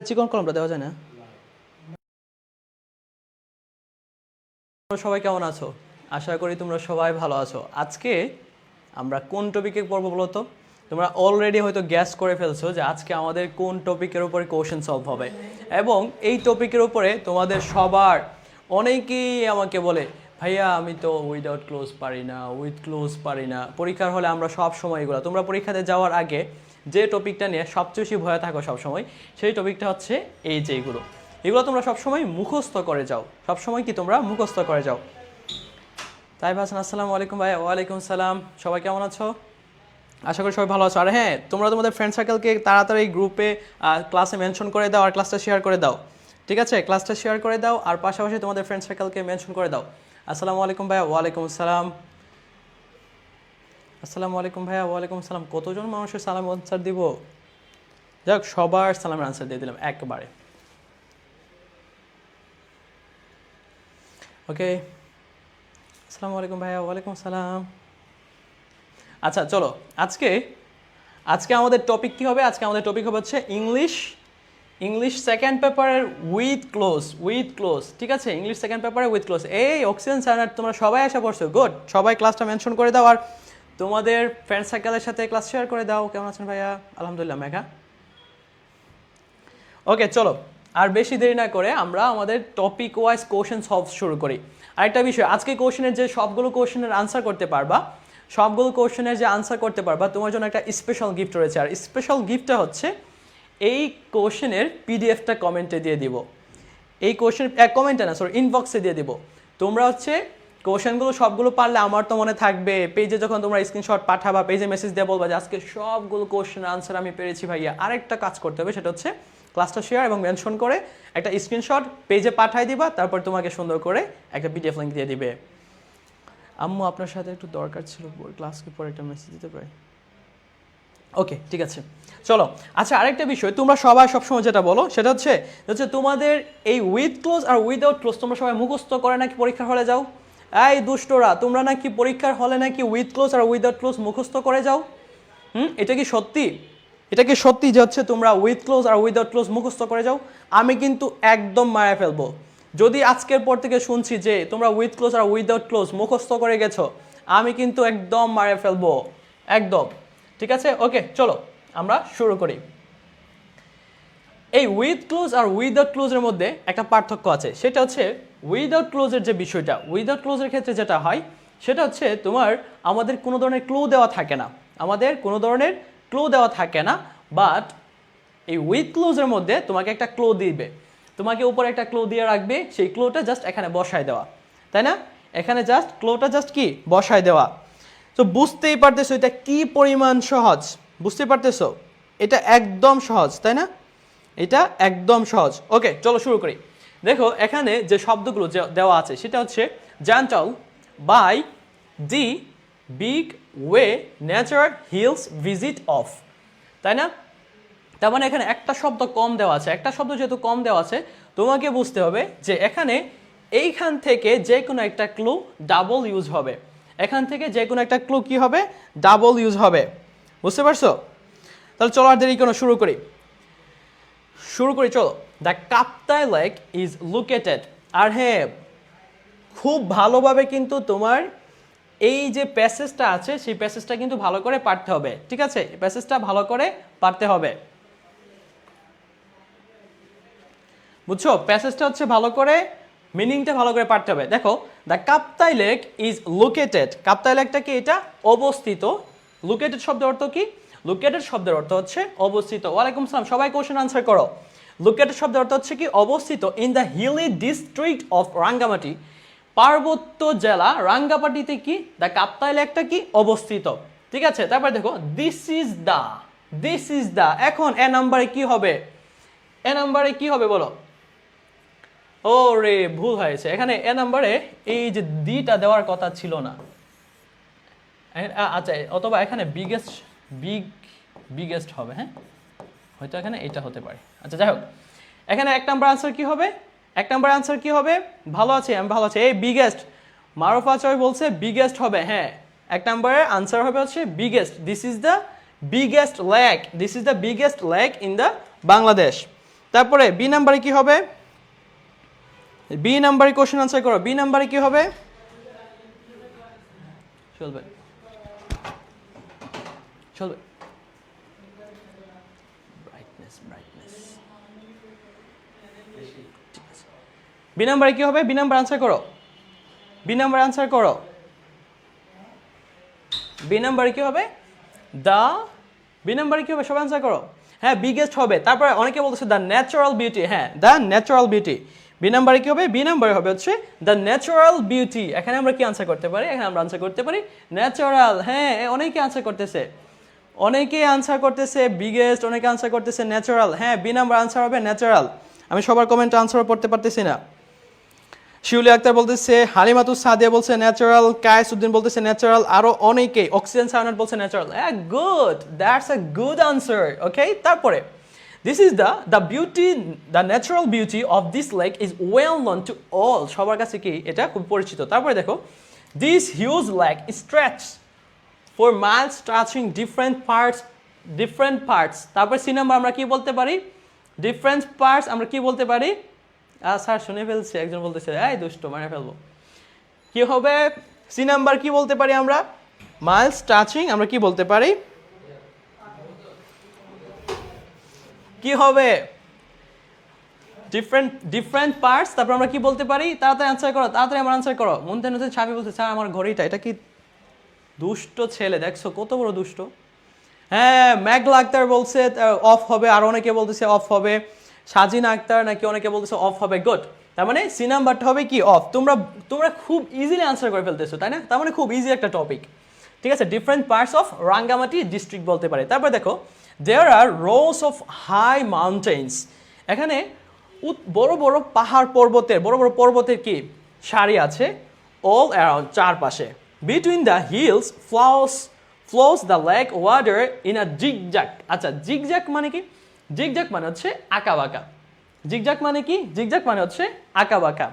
চিকন কলমটা দেওয়া যায় না? তোমরা সবাই কেমন আছো? আশা করি তোমরা সবাই ভালো আছো। আজকে আমরা কোন টপিকে পড়বো বলো তো? তোমরা অলরেডি হয়তো গ্যাস করে ফেলছো যে আজকে আমাদের কোন টপিকের উপরে কোশ্চেন সলভ হবে, এবং এই টপিকের উপরে তোমাদের সবার অনেকেই আমাকে বলে, ভাইয়া আমি তো উইদাউট ক্লোজ পারি না, উইথ ক্লোজ পারি না। পরীক্ষার হলে আমরা সব সময় এগুলো, তোমরা পরীক্ষাতে যাওয়ার আগে যে টপিকটা নিয়ে সবচেয়ে বেশি ভয় থাকো সবসময়, সেই টপিকটা হচ্ছে এই যে এগুলো তোমরা সবসময় মুখস্থ করে যাও, সবসময় কি তোমরা মুখস্থ করে যাও। তাই ভাই আসসালামু আলাইকুম ভাই। ওয়ালাইকুম সালাম। সবাই কেমন আছো? আশা করি সবাই ভালো আছো। আর হ্যাঁ, তোমরা তোমাদের ফ্রেন্ড সার্কেলকে তাড়াতাড়ি গ্রুপে ক্লাসে মেনশন করে দাও আর ক্লাসটা শেয়ার করে দাও। ঠিক আছে, ক্লাসটা শেয়ার করে দাও আর পাশাপাশি তোমাদের ফ্রেন্ড সার্কেলকে মেনশন করে দাও। আসসালামু আলাইকুম ভাইয়া। ওয়ালাইকুম সালাম। আসসালামু আলাইকুম ভাইয়া। ওয়ালাইকুম সালাম। কতজন মানুষের সালাম আনসার দিব? যাক, সবার সালামের আনসার দিয়ে দিলাম একবারে। ওকে, আসসালামু আলাইকুম ভাইয়া। ওয়ালাইকুম সালাম। আচ্ছা চলো, আজকে আজকে আমাদের টপিক কি হবে? আজকে আমাদের টপিক হবে হচ্ছে ইংলিশ সেকেন্ড পেপারের উইথ ক্লোজ। ঠিক আছে, ইংলিশ সেকেন্ড পেপারের উইথ ক্লোজ। এই অক্সিজেন স্যার, তোমরা সবাই আসা পড়ছো, গুড। সবাই ক্লাসটা মেনশন করে দাও আর তোমাদের ফ্রেন্ড সার্কেলের সাথে ক্লাস শেয়ার করে দাও। কেমন আছেন ভাইয়া? আলহামদুলিল্লাহ মেঘা। ওকে চলো, আর বেশি দেরি না করে আমরা আমাদের টপিক ওয়াইজ কোশ্চেন সলভ শুরু করি। আরেকটা বিষয়, আজকে কোশ্চেনের যে সবগুলো কোশ্চেনের আনসার করতে পারবা, তোমার জন্য একটা স্পেশাল গিফট রয়েছে। আর স্পেশাল গিফটটা হচ্ছে এই কোশ্চেনের পিডিএফটা কমেন্টে দিয়ে দিব। এই কোশ্চেন কমেন্টে না, সরি, ইনবক্সে দিয়ে দিব। তোমরা হচ্ছে কোশ্চেনগুলো সবগুলো পারলে আমার তো মনে থাকবে, পেজে যখন তোমরা স্ক্রিনশট পাঠাবা, পেজে মেসেজ দিয়ে বলবা যে আজকে সবগুলো কোশ্চেনের আনসার আমি পেরেছি ভাইয়া। আরেকটা কাজ করতে হবে, সেটা হচ্ছে ক্লাসটা শেয়ার এবং মেনশন করে একটা স্ক্রিনশট পেজে পাঠিয়ে দিবা, তারপর তোমাকে সুন্দর করে একটা পিডিএফ লিঙ্ক দিয়ে দিবে। আম্মু আপনার সাথে একটু দরকার ছিল, ক্লাসকে পরে একটা মেসেজ দিতে পারি? ওকে ঠিক আছে, চলো। আচ্ছা, আরেকটা বিষয়, তোমরা সবাই সবসময় যেটা বলো সেটা হচ্ছে তোমাদের এই উইথ ক্লোজ আর উইদাউট ক্লোজ তোমরা সবাই মুখস্থ করে নাকি পরীক্ষার হলে যাও? এই দুষ্টরা, তোমরা নাকি পরীক্ষার হলে নাকি উইথ ক্লোজ আর উইদাউট ক্লোজ মুখস্থ করে যাও? এটা কি সত্যি? এটা কি সত্যি যে হচ্ছে তোমরা উইথ ক্লোজ আর উইদাউট ক্লোজ মুখস্থ করে যাও? আমি কিন্তু একদম মারা ফেলবো যদি আজকের পর থেকে শুনছি যে তোমরা উইথ ক্লোজ আর উইদাউট ক্লোজ মুখস্থ করে গেছো। আমি কিন্তু একদম মারা ফেলবো, একদম। ঠিক আছে, ওকে চলো আমরা শুরু করি। এই উইথ ক্লোজ আর উইদাউট ক্লোজের মধ্যে একটা পার্থক্য আছে, সেটা হচ্ছে উইদাউট ক্লোজের যে বিষয়টা, উইদাউট ক্লোজের ক্ষেত্রে যেটা হয় সেটা হচ্ছে আমাদের কোনো ধরনের ক্লু দেওয়া থাকে না, বাট এই উইথ ক্লোজের মধ্যে তোমাকে একটা ক্লু দিবে, তোমাকে উপরে একটা ক্লু দিয়ে রাখবে, সেই ক্লুটা জাস্ট এখানে বসায় দেওয়া, তাই না? এখানে জাস্ট ক্লুটা জাস্ট কি বসায় দেওয়া। তো বুঝতেই পারতেছো এটা কি পরিমাণ সহজ, বুঝতে পারতেছো? এটা একদম সহজ, তাই না? এটা একদম সহজ। ওকে চলো শুরু করি। দেখো এখানে যে শব্দগুলো দেওয়া আছে সেটা হচ্ছে gentle, by, D, big, way, nature, hills, visit, of, তাই না? তার মানে এখানে একটা শব্দ কম দেওয়া আছে। একটা শব্দ যেহেতু কম দেওয়া আছে, তোমাকে বুঝতে হবে যে এখানে এইখান থেকে যে কোনো একটা ক্লু ডাবল ইউজ হবে। এখান থেকে যে কোনো একটা ক্লু কি হবে? ডাবল ইউজ হবে। বুঝতে পারছো? তাহলে চলো আর দেরি কোনো শুরু করি চলো। The Kaptai lake is located. আর হ্যাঁ, খুব ভালোভাবে কিন্তু তোমার এই যে প্যাসেজটা আছে সেই প্যাসেজটা কিন্তু ভালো করে পড়তে হবে। ঠিক আছে, প্যাসেজটা ভালো করে পড়তে হবে, বুঝছো? প্যাসেজটা হচ্ছে ভালো করে, মিনিংটা ভালো করে পড়তে হবে। দেখো, the Kaptai lake is located. Kaptai লেকটা কি? এটা অবস্থিত। লোকেটেড শব্দের অর্থ কি? লোকেটেড শব্দের অর্থ হচ্ছে অবস্থিত। ওয়ালাইকুম সালাম, সবাই কোশ্চেন আনসার করো। লোকেটেড শব্দের অর্থ হচ্ছে কি? অবস্থিত। In the hilly district of Rangamati, পার্বত্য জেলা রাঙ্গামাটিতে কি দ্য কাপ্তাই লেকটা কি অবস্থিত। ঠিক আছে, তারপর দেখো দিস ইজ দা। এখন এ নাম্বারে কি হবে? এ নাম্বারে কি হবে বলো? ও রে, ভুল হয়েছে। এখানে এ নাম্বারে এই যে দিটা দেওয়ার কথা ছিল না। আচ্ছা, অথবা এখানে বিগেস্ট হবে। হ্যাঁ, হয়তো এখানে এটা হতে পারে। আচ্ছা যাই হোক, এখানে এক নাম্বার আনসার কি হবে? ভালো আছে, আমি ভালো আছি। এই বিগেস্ট, মারুফা চয় বলছে বিগেস্ট হবে। হ্যাঁ, এক নাম্বারের আনসার হবে হচ্ছে biggest. This is the biggest lake in the Bangladesh. তারপরে বি নাম্বারে কি হবে? বি নাম্বারে কোশ্চেন আনসার করো। বি নাম্বারে কি হবে? চলবে চলবে। Brightness brightness. বি নাম্বারে কি হবে? বি নাম্বার আনসার করো। বি নাম্বার আনসার করো। বি নাম্বারে কি হবে? দা বি নাম্বারে কি হবে? সবাই আনসার করো। হ্যাঁ, বিগেস্ট হবে। তারপরে অনেকে বলতেছে দ্য ন্যাচারাল বিউটি। হ্যাঁ, দ্য ন্যাচারাল বিউটি। বি নাম্বারে কি হবে? বি নাম্বারে হবে হচ্ছে দ্য ন্যাচারাল বিউটি। এখানে আমরা কি আনসার করতে পারি? এখানে আমরা আনসার করতে পারি ন্যাচারাল। হ্যাঁ, অনেকে আনসার করতেছে, অনেকে আনসার করতেছে বিগেস্ট, অনেকে আনসার করতেছে ন্যাচারাল। হ্যাঁ, বি নাম্বার আনসার হবে ন্যাচারাল। আমি সবার কমেন্ট আনসার পড়তে পারতেছি না। শিউলি আক্তার বলতেছে, হালিমাতুস সাদিয়া বলছে ন্যাচারাল, কায়েসউদ্দিন বলতেছে ন্যাচারাল, আরো অনেকেই, অক্সিজেন সাউন্ড বলছে ন্যাচারাল। হ্যাঁ, good, that's a good answer. Okay, তারপরে this is the beauty, the natural beauty of this lake is well known to all. সবার কাছে কি এটা খুব পরিচিত। তারপরে দেখো, this huge lake stretch for miles touching different parts. তারপর সি নাম্বার আমরা কি বলতে পারি? ডিফারেন্ট পার্টস আমরা কি বলতে পারি? স্যার শুনে ফেলছে, একজন বলতেছে এই দুষ্ট, মানে ফেলবো। কি হবে? সি নাম্বার কি বলতে পারি আমরা? মাইলস টাচিং আমরা কি বলতে পারি? কি হবে? Different parts. তারপর আমরা কি বলতে পারি? তাড়াতাড়ি আনসার করো, তাড়াতাড়ি আমার আনসার করো। মুনতান হোসেন সাবি বলছে স্যার আমার ঘড়িটা, এটা কি দুষ্ট ছেলে, দেখছো কত বড় দুষ্ট। হ্যাঁ, মেঘলা আক্তার বলছে অফ হবে, আর অনেকে বলতেছে অফ হবে। সাজিন আক্তার নাকি অনেকে বলতেছে অফ হবে। গুড, তার মানে সি নাম্বারটা হবে কি? অফ। তোমরা খুব ইজিলি আনসার করে ফেলতেছো, তাই না? তার মানে খুব ইজি একটা টপিক। ঠিক আছে, different parts of Rangamati district বলতে পারে। তারপর দেখো, দেয়ার আর রোস অফ হাই মাউন্টেন্স। এখানে বড় বড় পাহাড় পর্বতের, বড় বড় পর্বতের কি সারি আছে অল অ্যারাউন্ড, চারপাশে। Between the hills flows the lake water in a zigzag. আচ্ছা, জিগজ্যাগ মানে কি? জিগজ্যাগ মানে হচ্ছে আঁকা বাঁকা। জিগজ্যাগ মানে কি? জিগজ্যাগ মানে হচ্ছে আঁকা বাঁকা।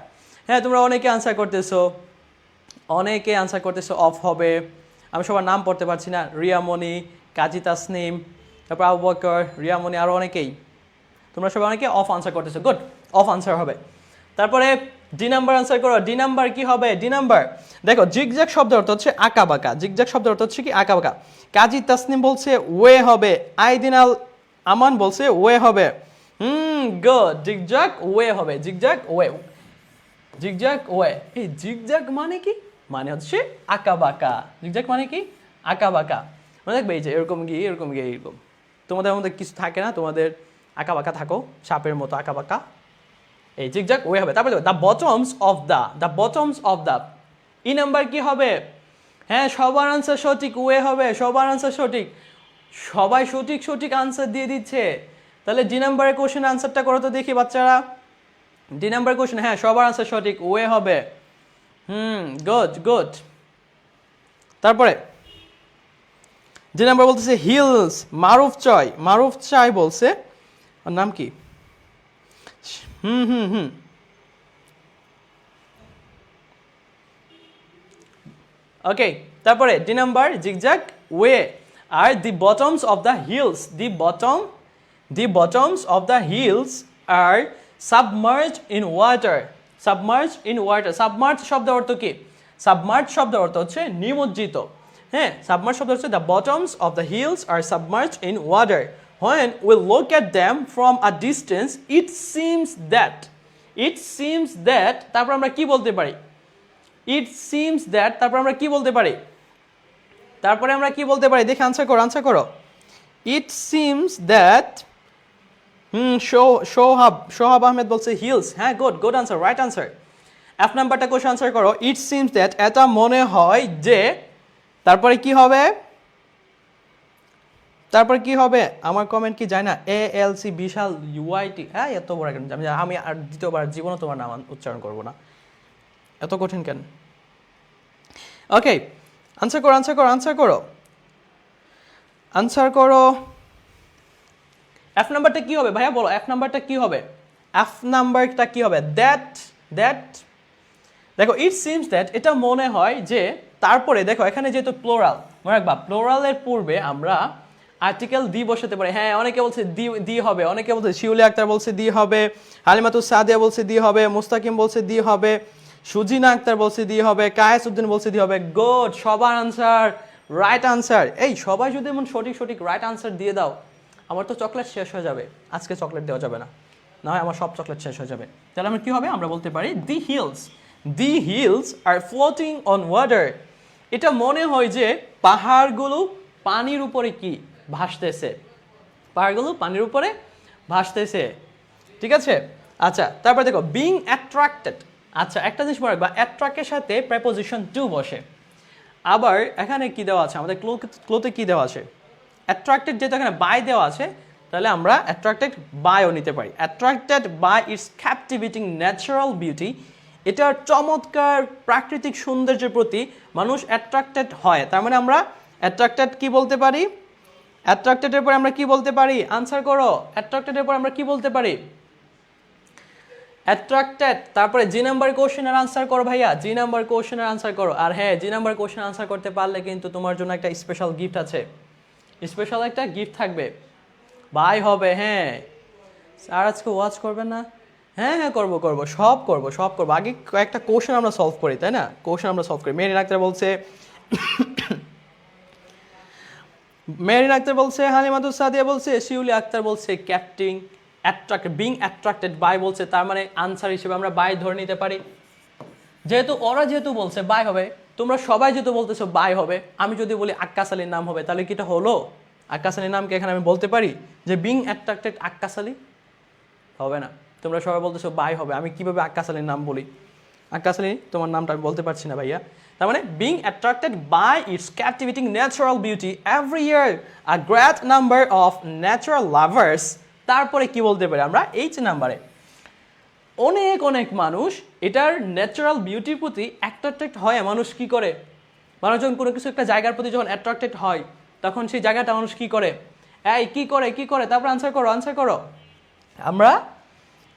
হ্যাঁ, তোমরা অনেকে আনসার করতেছো অফ হবে। আমি সবার নাম পড়তে পারছি না। রিয়ামণি, কাজী তাসনিম, তারপর আবু বকর, রিয়ামণি, আরও অনেকেই। তোমরা সবাই অনেকে অফ আনসার করতেছো। গুড, অফ আনসার হবে। তারপরে ডি নাম্বার আনসার করো। ডি নাম্বার কি হবে? ডি নাম্বার দেখো, জিগজ্যাগ শব্দ অর্থ হচ্ছে আঁকা বাঁকা। জিগজ্যাগ শব্দ অর্থ হচ্ছে কি? আঁকা বাঁকা। কাজী তাসনিম বলছে ওয়ে হবে। আইদিন আল আমান বলছে ওয়ে হবে। গুড, জিগজ্যাগ ওয়ে হবে। Zigzag way, zigzag way. এই জিগজ্যাগ মানে কি? মানে হচ্ছে আঁকা বাঁকা। জিগজ্যাগ মানে কি? আঁকা বাঁকা। মানে দেখবে এই যে এরকম গিয়ে এরকম গিয়ে এরকম, তোমাদের মধ্যে কিছু থাকে না, তোমাদের আঁকা বাঁকা থাকো, সাপের মতো আঁকা বাঁকা। এই জিগজ্যাগ ওয়ে হবে। তারপরে the bottoms of the. E number কি হবে? হ্যাঁ, সবার আনসার সঠিক, ওয়ে হবে। সবার আনসার সঠিক, সবাই সঠিক আনসার দিয়ে দিচ্ছে। তাহলে ডি নাম্বারের কোশ্চেন আনসারটা করো তো দেখি বাচ্চারা। ডি নাম্বার কোশ্চেন, হ্যাঁ সবার আনসার সঠিক, ওয়ে হবে। গুড। তারপরে যে নাম্বার বলতেছে হিলস, মারুফ চয় বলছে, ওর নাম কি? ওকে, তারপরে ডি নাম্বার জিগজ্যাগ ওয়ে। আর the bottoms of the hills, the bottoms of the hills are submerge in water. Submerge শব্দ অর্থ কি? সাবমার্জ শব্দ অর্থ হচ্ছে নিমজ্জিত। হ্যাঁ, সাবমার্জ শব্দ হচ্ছে the bottoms of the hills are submerge in water. When we look at them from a distance, it seems that তারপর আমরা কি বলতে পারি? তারপর আমরা কি বলতে পারি? দেখে আনসার করো। It seems that Sohab Ahmed বলছে হিলস। হ্যাঁ, good answer, right answer. F নাম্বারটা কোশ্চেন আনসার করো। ইট সিমস দ্যাট, এটা মনে হয় যে, তারপরে কি হবে? আমার কমেন্ট কি যায় না? ALC বিশাল UIT। হ্যাঁ, এত বড় কেন? আমি আর দ্বিতীয়বার জীবনে তোমার নাম উচ্চারণ করব না। এত কঠিন কেন? ওকে, আনসার করো। এফ নাম্বারটা কি হবে ভাইয়া, বলো? এফ নাম্বারটা কি হবে? দ্যাট দেখো, ইট সিমস দ্যাট, এটা মনে হয় যে। তারপরে দেখো, এখানে যেহেতু প্লোরাল, মনে রাখবা প্লোরালের পূর্বে আমরা আর্টিকেল দি বসাতে পারে। হ্যাঁ, অনেকে বলছে দি দি হবে, অনেকে বলছে শিউলি আক্তার বলছে দি হবে, হালিমাতুস সাদিয়া বলছে দি হবে, মুস্তাকিম বলছে দি হবে, সুজিনা আক্তার বলছে দি হবে, কায়েস উদ্দিন বলছে দি হবে। গুড, সবার আনসার রাইট আনসার। এই সবাই যদি এমন সঠিক সঠিক রাইট আনসার দিয়ে দাও, আমার তো চকলেট শেষ হয়ে যাবে। আজকে চকলেট দেওয়া যাবে না, না হয় আমার সব চকলেট শেষ হয়ে যাবে। তাহলে আমরা কি হবে, আমরা বলতে পারি the hills are floating on water. এটা মনে হয় যে পাহাড়গুলো পানির উপরে কি ভাসতেছে, পাহাড়গুলো পানির উপরে ভাসতেছে। ঠিক আছে, আচ্ছা তারপর দেখো বিং অ্যাট্রাক্টেড। আচ্ছা একটা জিনিস মনে রাখবা, অ্যাট্রাক্টের সাথে প্রেপোজিশন টু বসে। আবার এখানে কি দেওয়া আছে, আমাদের ক্লোতে কি দেওয়া আছে, অ্যাট্রাক্টেড যেহেতু এখানে বাই দেওয়া আছে, তাহলে আমরা অ্যাট্রাক্টেড বাইও নিতে পারি। Attracted by its captivating natural beauty. এটার চমৎকার প্রাকৃতিক সৌন্দর্যের প্রতি মানুষ অ্যাট্রাক্টেড হয়। তার মানে আমরা অ্যাট্রাক্টেড কি বলতে পারি, অ্যাট্রাক্টেডের পরে আমরা কি বলতে পারি, আনসার করো। অ্যাট্রাক্টেডের পরে আমরা কি বলতে পারি, অ্যাট্রাক্টেড। তারপরে জি নাম্বার কোশ্চেনের আনসার করো ভাইয়া, জি নাম্বার কোশ্চেনের আনসার করো। আর হ্যাঁ, জি নাম্বার কোশ্চেন আনসার করতে পারলে কিন্তু তোমার জন্য একটা স্পেশাল গিফট আছে, স্পেশাল একটা গিফট থাকবে, বাই হবে। হ্যাঁ, আর আজকে ওয়াচ করবেন না? হ্যাঁ হ্যাঁ করবো করবো, সব করবো সব করবো। আগে কয়েকটা কোশ্চেন আমরা সলভ করি, তাই না? কোশ্চেন আমরা সলভ করি। মেরিন আক্তার বলছে মেরিন আক্তার বলছে, হালিমাতুস সাদিয়া বলছে, শিউলি আক্তার বলছে ক্যাপ্টিং বিং অ্যাট্রাক্টেড বাই বলছে। তার মানে আনসার হিসেবে আমরা বাই ধরে নিতে পারি। যেহেতু ওরা যেহেতু বলছে বাই হবে, তোমরা সবাই যেহেতু বলতেছো বাই হবে, আমি যদি বলি আক্কাস আলীর নাম হবে, তাহলে কি এটা হলো? আক্কাস আলীর নামকে এখানে আমি বলতে পারি যে বিং অ্যাট্রাক্টেড আক্কাস আলী? হবে না। তোমরা সবাই বলতেছো বাই হবে, আমি কিভাবে আক্কাস আলীর নাম বলি? আক্কাস আলী তোমার নামটা আমি বলতে পারছি না ভাইয়া। তার মানে being attracted by its captivating natural beauty every year a great number of natural lovers. তারপরে কি বলতে পারি আমরা, এইচ নাম্বারে অনেক অনেক মানুষ এটার ন্যাচারাল বিউটির প্রতি অ্যাট্রাক্টেড হয়। মানুষ কি করে, মানুষ যখন কোনো কিছু একটা জায়গার প্রতি যখন অ্যাট্রাক্টেড হয়, তখন সেই জায়গাটা মানুষ কি করে, এই কি করে কি করে, তারপর আনসার করো আনসার করো। আমরা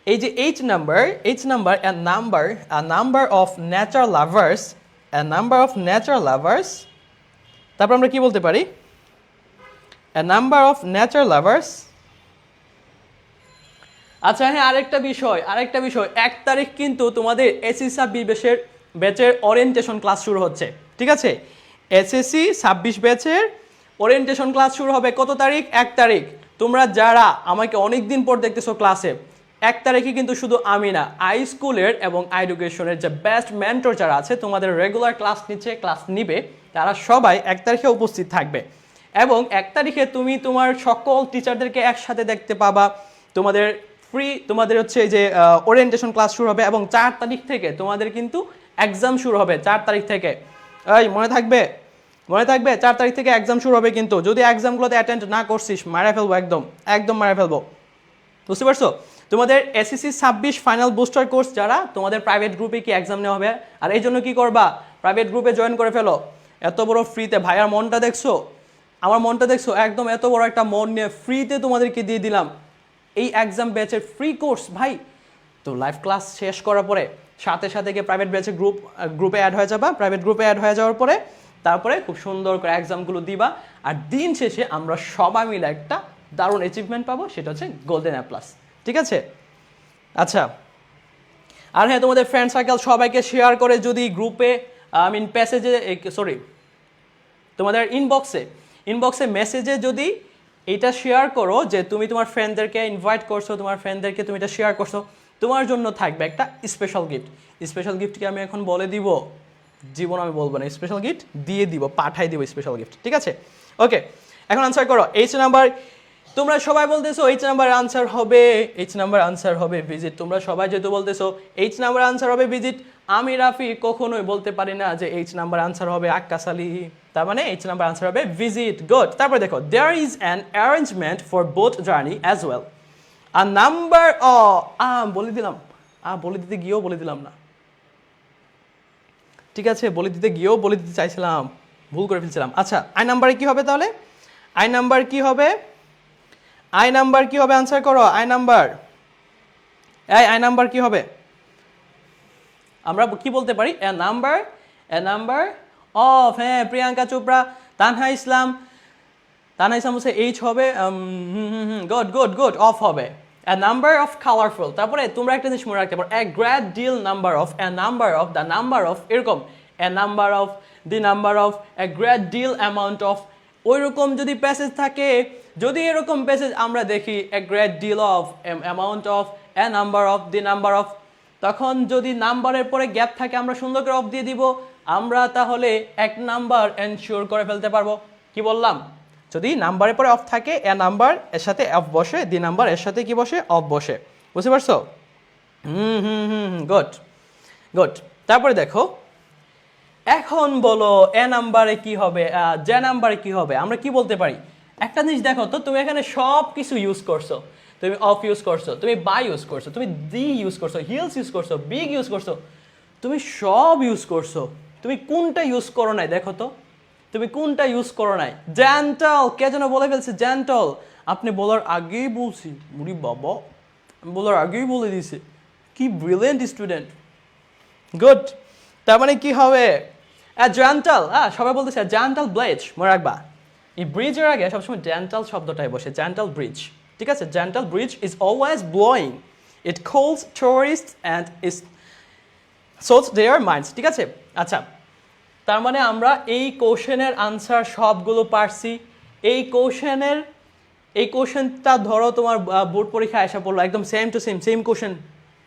এই যে H number a number of natural lovers, তারপর আমরা কি বলতে পারি, a number of natural lovers. আচ্ছা হ্যাঁ, আরেকটা বিষয় 1 তারিখ কিন্তু তোমাদের এসএসসি 26 ব্যাচের ওরিয়েন্টেশন ক্লাস শুরু হচ্ছে। ঠিক আছে, এসএসসি 26 ব্যাচের ওরিয়েন্টেশন ক্লাস শুরু হবে কত তারিখ, 1 তারিখ। তোমরা যারা আমাকে অনেক দিন পর দেখতেছো ক্লাসে, 1 তারিখে কিন্তু শুধু আমি না, আই স্কুলের এবং এডুকেশনের যে বেস্ট মেন্টর যারা আছে, তোমাদের রেগুলার ক্লাস নিবে, তারা সবাই 1 তারিখে উপস্থিত থাকবে। এবং 1 তারিখে তুমি তোমার সকল টিচারদেরকে একসাথে দেখতে পাবা। তোমাদের তোমাদের হচ্ছে এই যে ওরিয়েন্টেশন ক্লাস শুরু হবে, এবং 4 তারিখ থেকে তোমাদের কিন্তু এক্সাম শুরু হবে। 4 তারিখ থেকে, এই মনে থাকবে 4 তারিখ থেকে এক্সাম শুরু হবে। কিন্তু যদি এক্সামগুলোতে অ্যাটেন্ড না করছিস, মারা ফেলবো, একদম মারা ফেলবো। বুঝতে পারছো? তোমাদের এসএসসি 26 ফাইনাল বুস্টার কোর্স যারা, তোমাদের প্রাইভেট গ্রুপে কি এক্সাম নেওয়া হবে। আর এই জন্য কি করবা, প্রাইভেট গ্রুপে জয়েন করে ফেলো। এত বড় ফ্রিতে, ভাইয়ার মনটা দেখছো, আমার মনটা দেখছো, একদম এত বড় একটা মন নিয়ে ফ্রিতে তোমাদেরকে দিয়ে দিলাম এই এক্সাম ব্যাচের ফ্রি কোর্স ভাই। তো লাইভ ক্লাস শেষ করার পরে সাথে সাথে গিয়ে প্রাইভেট ব্যাচের গ্রুপে অ্যাড হয়ে যাবা। প্রাইভেট গ্রুপে অ্যাড হয়ে যাওয়ার পরে তারপরে খুব সুন্দর করে এক্সামগুলো দিবা। আর দিন শেষে আমরা সবাই মিলে একটা দারুণ অ্যাচিভমেন্ট পাবো, সেটা হচ্ছে গোল্ডেন এ প্লাস। ঠিক আছে, আচ্ছা। আর হ্যাঁ, তোমাদের ফ্রেন্ড সার্কেল সবাইকে শেয়ার করে যদি গ্রুপে তোমাদের ইনবক্সে মেসেজে যদি এটা শেয়ার করো যে তুমি তোমার ফ্রেন্ডদেরকে ইনভাইট করছো, তোমার ফ্রেন্ডদেরকে তুমি এটা শেয়ার করছো, তোমার জন্য থাকবে একটা স্পেশাল গিফট। স্পেশাল গিফটকে আমি এখন বলে দিব, জীবন আমি বলবো না, স্পেশাল গিফট দিয়ে দিব, পাঠাই দিব স্পেশাল গিফট। ঠিক আছে, ওকে। এখন আনসার করো এইচ নাম্বার। তোমরা সবাই বলতেছো এইচ নাম্বার আনসার হবে ভিজিট। তোমরা সবাই যেহেতু বলতেছো এইচ নাম্বার আনসার হবে ভিজিট, আমি রাফি কখনোই বলতে পারি না যে এইচ নাম্বার আনসার হবে আক্কাস আলী। তার মানে এইচ নাম্বার আনসার হবে ভিজিট। গুড। তারপর দেখো, there is an arrangement for both journey as well. A number বলে দিতে গিয়েও বলে দিলাম না। ঠিক আছে, বলে দিতে চাইছিলাম, ভুল করে ফেলছিলাম। আচ্ছা, আই নাম্বারে কি হবে তাহলে? আই নাম্বার কি হবে আনসার করো। আই নাম্বার কি হবে? আমরা কি বলতে পারি? এ নাম্বার অফ। হ্যাঁ, প্রিয়াঙ্কা চোপড়া, তানহা ইসলাম, তানাইসা বলছে এইচ হবে, গুড গুড গুড, অফ হবে। A number of colorful, তারপরে তোমরা একটা জিনিস মনে রাখতে পারো, a great deal number of, a number of, the number of, এরকম a number of, the number of, a great deal amount of, ওইরকম যদি প্যাসেজ থাকে, যদি এরকম প্যাসেজ আমরা দেখি a great deal of, amount of, a number of, the number of, তখন যদি নাম্বারের পরে গ্যাপ থাকে আমরা সুন্দর করে অফ দিয়ে দিব, আমরা তাহলে এক নাম্বার এনশিওর করে ফেলতে পারবো। কি বললাম? যদি নাম্বারের পরে অফ থাকে, এ নাম্বার এর সাথে অফ বসে, দি নাম্বার এর সাথে কি বসে? অফ বসে। বুঝতে পারছো? Good good. তারপরে দেখো, এখন বলো এ নাম্বারে কি হবে, যে নাম্বারে কি হবে? আমরা কি বলতে পারি? একটা জিনিস দেখো তো, তুমি এখানে সব কিছু ইউজ করছো, তুমি অফ ইউজ করছো, তুমি বাই ইউজ করছো, তুমি দি ইউজ করছো, হিলস ইউজ করছো, বিগ ইউজ করছো, তুমি সব ইউজ করছো, তুমি কোনটা ইউজ করো নাই দেখো তো, তুমি কোনটা ইউজ করো নাই? জেন্টল, কে যেন বলে ফেলছে জেন্টল, আপনি বলার আগেই বলছি, বুড়ি বাবা বলার আগেই বলে দিছে, কি ব্রিলিয়েন্ট স্টুডেন্ট, গুড। তার মানে কি হবে? জেন্টল, সবাই বলতেছে জেন্টল ব্লেজ, মনে রাখবা এই ব্রিজের আগে সবসময় জেন্টল শব্দটাই বসে, জেন্টল ব্রিজ, ঠিক আছে? Gentle breeze is always blowing, it cools tourist and is soothes their minds, ঠিক আছে? আচ্ছা, তার মানে আমরা এই কোশ্চেনের আনসার সবগুলো পারছি। এই কোশ্চেনটা ধরো তোমার বোর্ড পরীক্ষায় আসা পড়লো, একদম same to same question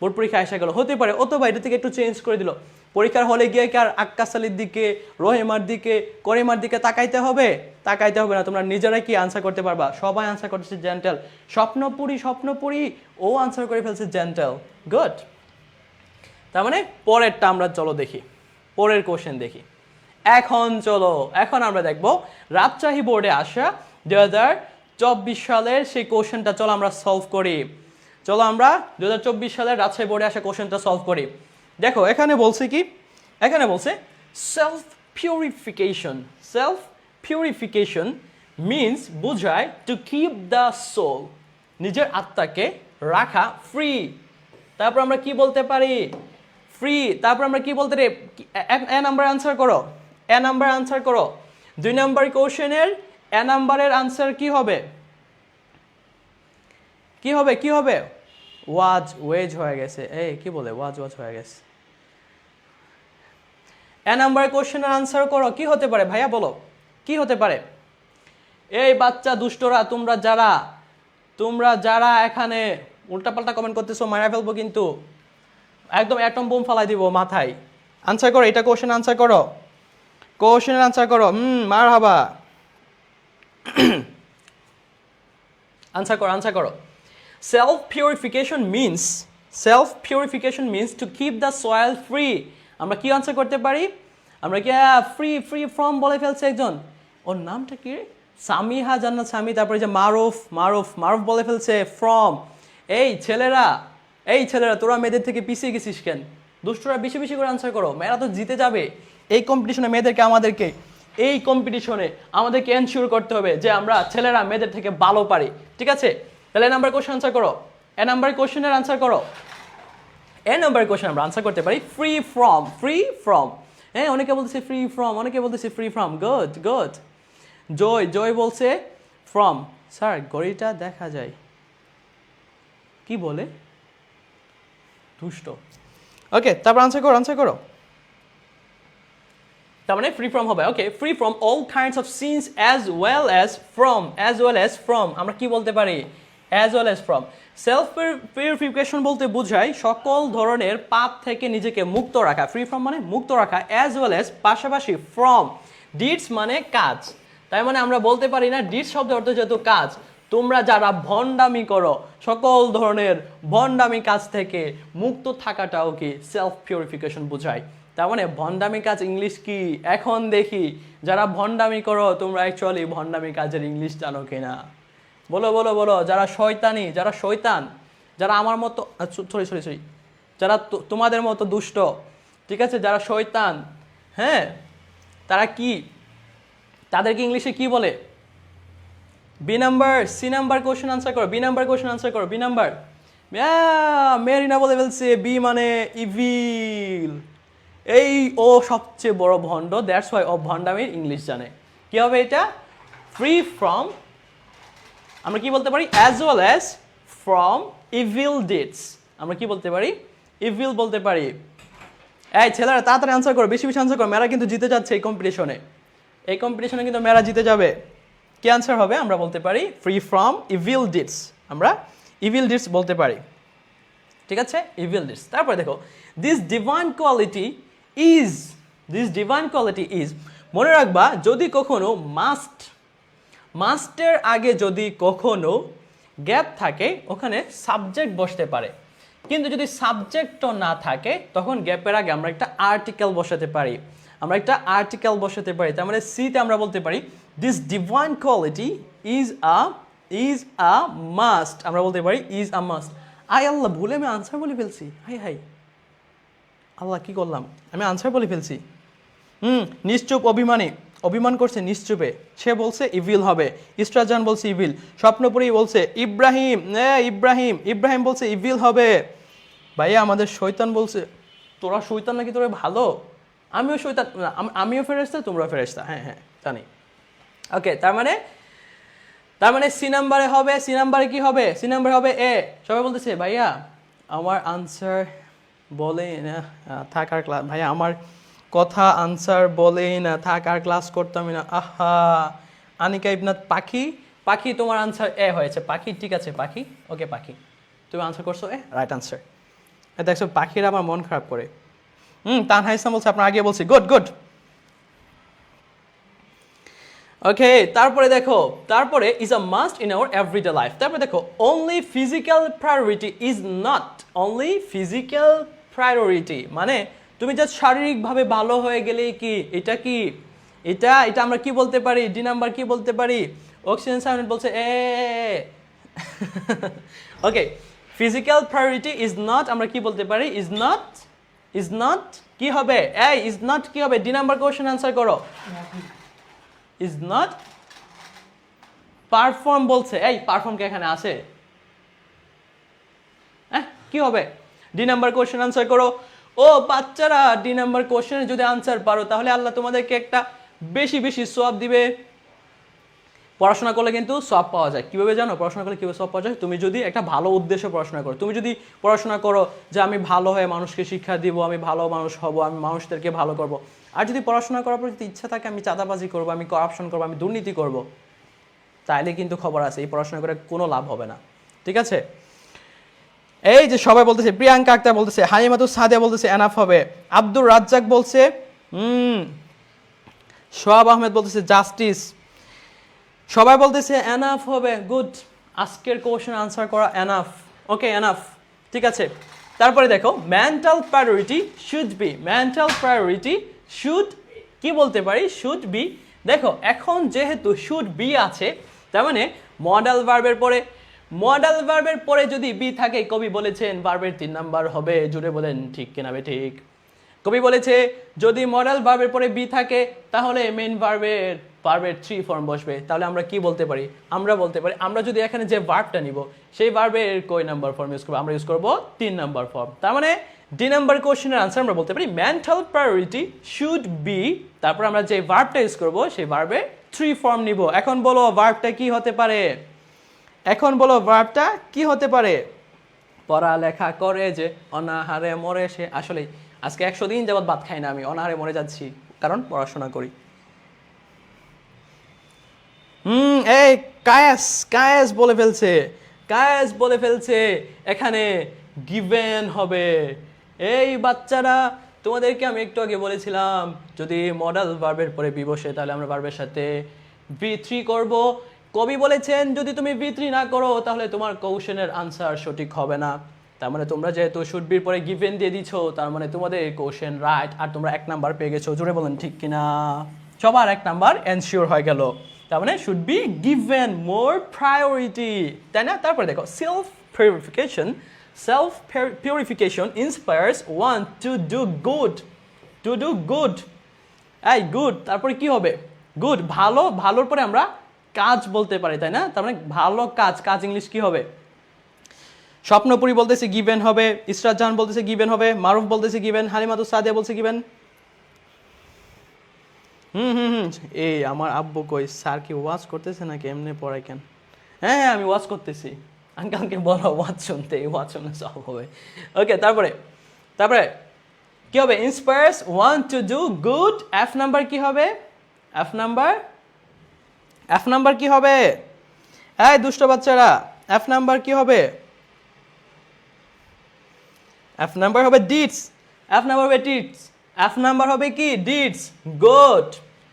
board পরীক্ষায় আসা গেলো, হতে পারে অথবা এটা থেকে একটু চেঞ্জ করে দিল। পরীক্ষার হলে গিয়ে কি আর আক্কাস আলীর দিকে, রহিমার দিকে, করিমার দিকে তাকাইতে হবে? তাকাইতে হবে না, তোমরা নিজেরাই কি আনসার করতে পারবা। সবাই আনসার করতেছে জেন্টেল। স্বপ্নপুরি ও আনসার করে ফেলছে জেন্টেল, গুড। তার মানে পরেরটা আমরা চলো দেখি, পরের কোশ্চেন দেখি। এখন আমরা দেখব রাজশাহী বোর্ডে আসা 2024 সালের সেই কোশ্চেনটা, চলো আমরা সলভ করি। চলো আমরা 2024 সালের রাজশাহী বোর্ডে আসা কোশ্চেনটা সলভ করি। দেখো এখানে বলছে কি, এখানে বলছে সেলফ পিউরিফিকেশন মিনস, বুঝায় টু কিপ দ্য সোল, নিজের আত্মাকে রাখা ফ্রি। তারপর আমরা কি বলতে পারি? ফ্রি। তারপর আমরা কি বলতে রে? এ নাম্বার আনসার করো, এ নাম্বার আনসার করো। 2 নাম্বার কোশ্চেনের এ নাম্বারের আনসার কি হবে? কি হবে? কি হবে? ওয়েজ হয়ে গেছে, এই কি বলে ওয়াজ হয়ে গেছে। এ নাম্বার কোশ্চেনের আনসার করো, কি হতে পারে ভাইয়া বলো, কি হতে পারে? এই বাচ্চা দুষ্টরা, তোমরা যারা এখানে উল্টাপাল্টা কমেন্ট করতেছো মারা ফেলবো কিন্তু, একদম অ্যাটম বোম ফালাই দিব মাথায়। আনসার করো, এটা কোশ্চেন আনসার করো, কোশ্চেনের আনসার করো। মারহাবা, আনসার করো। Self purification means to keep the soil free. আমরা কি আনসার করতে পারি? আমরা কি ফ্রি ফ্রম বলে ফেলছে একজন, ওর নামটা কি? সামিহা জান্নাত সামি। তারপরে যে মারুফ বলে ফেলছে ফ্রম। এই ছেলেরা তোরা মেয়েদের থেকে পিছিয়ে গেছিস কেন? দুষ্টরা বেশি করে আনসার করো, মেয়েরা তো জিতে যাবে এই কম্পিটিশনে। এই কম্পিটিশনে আমাদেরকে এনশিওর করতে হবে যে আমরা ছেলেরা মেয়েদের থেকে ভালো পারি, ঠিক আছে? তাহলে এ নাম্বার কোশ্চেন আনসার করো, এ নাম্বার কোশ্চেনের আনসার করো। এ নাম্বার কোশ্চেন আমরা আনসার করতে পারি ফ্রি ফ্রম। হ্যাঁ, অনেকে বলতেছে ফ্রি ফ্রম, গুড। জয় বলছে ফ্রম। স্যার ঘড়িটা দেখা যায়, কি বলে? দুষ্ট। ওকে, তারপর আনসার করো। তার মানে ফ্রি ফ্রম হবে। Okay, free from all kinds of sins as well as from. আমরা কি বলতে পারি? As well as from. Self purification বলতে বোঝায় সকল ধরনের পাপ থেকে নিজেকে মুক্ত রাখা। ফ্রি ফ্রম মানে মুক্ত রাখা, অ্যাজ ওয়েল অ্যাজ পাশাপাশি, ফ্রম ডিডস মানে কাজ। তাই মানে আমরা বলতে পারি না ডিডস শব্দের অর্থ যেহেতু কাজ, তোমরা যারা ভণ্ডামি করো সকল ধরনের ভণ্ডামি কাজ থেকে মুক্ত থাকাটাও কি সেলফ পিউরিফিকেশন বোঝায়। তার মানে ভণ্ডামি কাজ ইংলিশ কি? এখন দেখি যারা ভণ্ডামি করো তোমরা অ্যাকচুয়ালি ভণ্ডামি কাজের ইংলিশ জানো কিনা? বলো। যারা শয়তান, যারা আমার মতো সরি, যারা তোমাদের মতো দুষ্ট, ঠিক আছে, যারা শয়তান, হ্যাঁ, তারা কি, তাদেরকে ইংলিশে কি বলে? সি নাম্বার কোশ্চেন আনসার করো, বি নাম্বার। মেরিনা বলে ফেলছে বি মানে ইভিল। ও সবচেয়ে বড় ভণ্ড, দ্যাটস ওয়াই ও ভণ্ডামির ইংলিশ জানে। কি হবে এটা? ফ্রি ফ্রম আমরা কি বলতে পারি as well as from evil deeds আমরা কি বলতে পারি ইভিল বলতে পারি এই ছেলেরা তাড়াতাড়ি আনসার করো বেশি বেশি আনসার করো মেয়েরা কিন্তু জিতে যাচ্ছে এই কম্পিটিশনে কিন্তু মেয়েরা জিতে যাবে কি আনসার হবে আমরা বলতে পারি ফ্রি ফ্রম ইভিল ডিডস আমরা ইভিল ডিডস বলতে পারি ঠিক আছে ইভিল ডিডস তারপরে দেখো দিস ডিভাইন কোয়ালিটি ইজ মনে রাখবা যদি কখনো মাস্টের আগে যদি কখনো গ্যাপ থাকে ওখানে সাবজেক্ট বসতে পারে কিন্তু যদি সাবজেক্টও না থাকে তখন গ্যাপের আগে আমরা একটা আর্টিকেল বসাতে পারি তার মানে সিতে আমরা বলতে পারি this divine quality is a must আমরা বলতে পারি ইজ আ মাস্ট আল্লাহ ভুলে আমি আনসার বলে ফেলছি হাই আল্লাহ কি করলাম আমি আনসার বলে ফেলছি নিশ্চুপ অভিমান করছে নিশ্চুপে সে বলছে ইভিল হবে ইস্ট্রাজান বলছে ইভিল স্বপ্নপুরী বলছে ইব্রাহিম বলছে ইভিল হবে ভাইয়া আমাদের শয়তান বলছে তোরা শয়তান নাকি তোরা ভালো আমিও শয়তান আমিও ফেরেশতা তোমরা ফেরেশতা হ্যাঁ জানি ওকে তার মানে সি নাম্বারে কি হবে সি নাম্বারে হবে এ সবাই বলতেছে ভাইয়া আমার আনসার বলে না থাক আর ক্লাস ভাইয়া আমার কথা আনসার বলেই না থাক আর ক্লাস করতামই না আহা আনিকা ইবনাত পাখি তোমার আনসার এ হয়েছে পাখি ঠিক আছে পাখি ওকে পাখি তুমি আনসার করছো এ রাইট আনসার দেখছো পাখিরা আমার মন খারাপ করে তানহা ইসলাম বলছে আপনার আগে বলছি গুড ওকে তারপরে is a must in our everyday life তারপরে দেখো অনলি ফিজিক্যাল প্রায়োরিটি মানে তুমি জাস্ট শারীরিকভাবে ভালো হয়ে গেলেই কি এটা আমরা কি বলতে পারি ডি নাম্বার কি বলতে পারি অক্সিজেন সাউন্ড বলছে ওকে ফিজিক্যাল প্রায়োরিটি ইজ নট আমরা কি বলতে পারি ইজ নট কি হবে ইজ নট কি হবে ডি নাম্বার কোশ্চেন আনসার করো ইজ নট পারফর্ম বলছে পারফর্ম কি এখানে আছে কি হবে ডি নাম্বার কোশ্চেন আনসার করো ও বাচ্চারা ডি নাম্বার কোশ্চেনে যদি আনসার পারো তাহলে আল্লাহ তোমাদেরকে একটা বেশি সওয়াব দিবে পড়াশোনা করলে কিন্তু সওয়াব পাওয়া যায় কিভাবে জানো পড়াশোনা করলে কিভাবে সওয়াব পাওয়া যায় তুমি যদি একটা ভালো উদ্দেশ্যে পড়াশোনা করো তুমি যদি পড়াশোনা করো যে আমি ভালো হয়ে মানুষকে শিক্ষা দিব আমি ভালো মানুষ হব আমি মানুষদেরকে ভালো করব আর যদি পড়াশোনা করার পর যদি ইচ্ছা থাকে আমি চাঁদাবাজি করব আমি করাপশন করব আমি দুর্নীতি করব তাইলে কিন্তু খবর আছে এই পড়াশোনা করে কোনো লাভ হবে না ঠিক আছে এই যে সবাই বলতেছে প্রিয়াঙ্কা আক্তার বলতেছে হালিমাতুস সাদিয়া বলতেছে এনাফ হবে আব্দুর রাজ্জাক বলছে সোহাব আহমেদ বলতেছে জাস্টিস সবাই বলতেছে এনাফ হবে গুড আজকের কোশ্চেন আনসার করা এনাফ ওকে এনাফ ঠিক আছে তারপরে দেখো মেন্টাল প্রায়োরিটি শুড কি বলতে পারি শুড বি দেখো এখন যেহেতু শুড বি আছে তার মানে মডাল ভার্বের পরে যদি বি থাকে কবি বলেছেন ভার্বের 3 নাম্বার হবে জুড়ে বলেন ঠিক কিনা ঠিক কবি বলেছে যদি মডাল ভার্বের পরে বি থাকে তাহলে মেইন ভার্বের 3 ফর্ম বসবে তাহলে আমরা কি বলতে পারি আমরা বলতে পারি আমরা যদি এখানে যে ভার্বটা নিব সেই ভার্বের কয় নাম্বার ফর্ম ইউজ করব আমরা ইউজ করব 3 নাম্বার ফর্ম তার মানে ডি নাম্বার কোশ্চেনের আনসার আমরা বলতে পারি মেন্টাল প্রায়োরিটি শুড বি তারপর আমরা যে ভার্বটা ইউজ করব সেই ভার্বে 3 ফর্ম নিব এখন বলো ভার্বটা কি হতে পারে পড়ালেখা করে যে অনাহারে মরে সে আসলে আজকে 100 দিন যাবত ভাত খাই না আমি অনাহারে মরে যাচ্ছি কারণ পড়াশোনা করি এই কায়েস বলে ফেলছে এখানে গিভেন হবে এই বাচ্চারা তোমাদেরকে আমি একটু আগে বলেছিলাম যদি মডাল ভার্বের পরে বি বসে তাহলে আমরা ভার্বের সাথে V3 করব কবি বলেছেন যদি তুমি V3 না করো তাহলে তোমার কোশ্চেনের আনসার সঠিক হবে না তার মানে তোমরা যেহেতু শুড বির পরে গিভেন দিয়ে দিছো তার মানে তোমাদের কোশ্চেন রাইট আর তোমরা 1 নাম্বার পেয়ে গেছো জোরে বলেন ঠিক কিনা সবার 1 নাম্বার এনশিওর হয়ে গেল তার মানে should be given more priority তাই না তারপরে দেখো self purification inspires one to do good এই গুড তারপরে কি হবে গুড ভালোর পরে আমরা কাজ বলতে পারি তাই না তার মানে ভালো কাজ ইংলিশ কি হবে স্বপ্নপুরী বলতেছে গিভেন হবে ইসরাত জাহান বলতেছে গিভেন হবে মারুফ বলতেছে গিভেন হালিমাতুস সাদিয়া বলছে গিভেন এই আমার আব্বু কই স্যার কি ওয়াজ করতেছে নাকি এমনি পড়াই কেন হ্যাঁ হ্যাঁ আমি ওয়াচ করতেছি। আঙ্কেলকে বলো ওয়াচ শুনতে, ওয়াচ শুনে সব হবে। ওকে, তারপরে তারপরে কি হবে? Inspires one to do good. F number কি হবে? এফ নাম্বার কি হবে? এই দুষ্ট বাচ্চারা, এফ নাম্বার কি হবে? এফ নাম্বার হবে ডিডস। এফ নাম্বার হবে ডিডস। এফ নাম্বার হবে কি? ডিডস। গুড।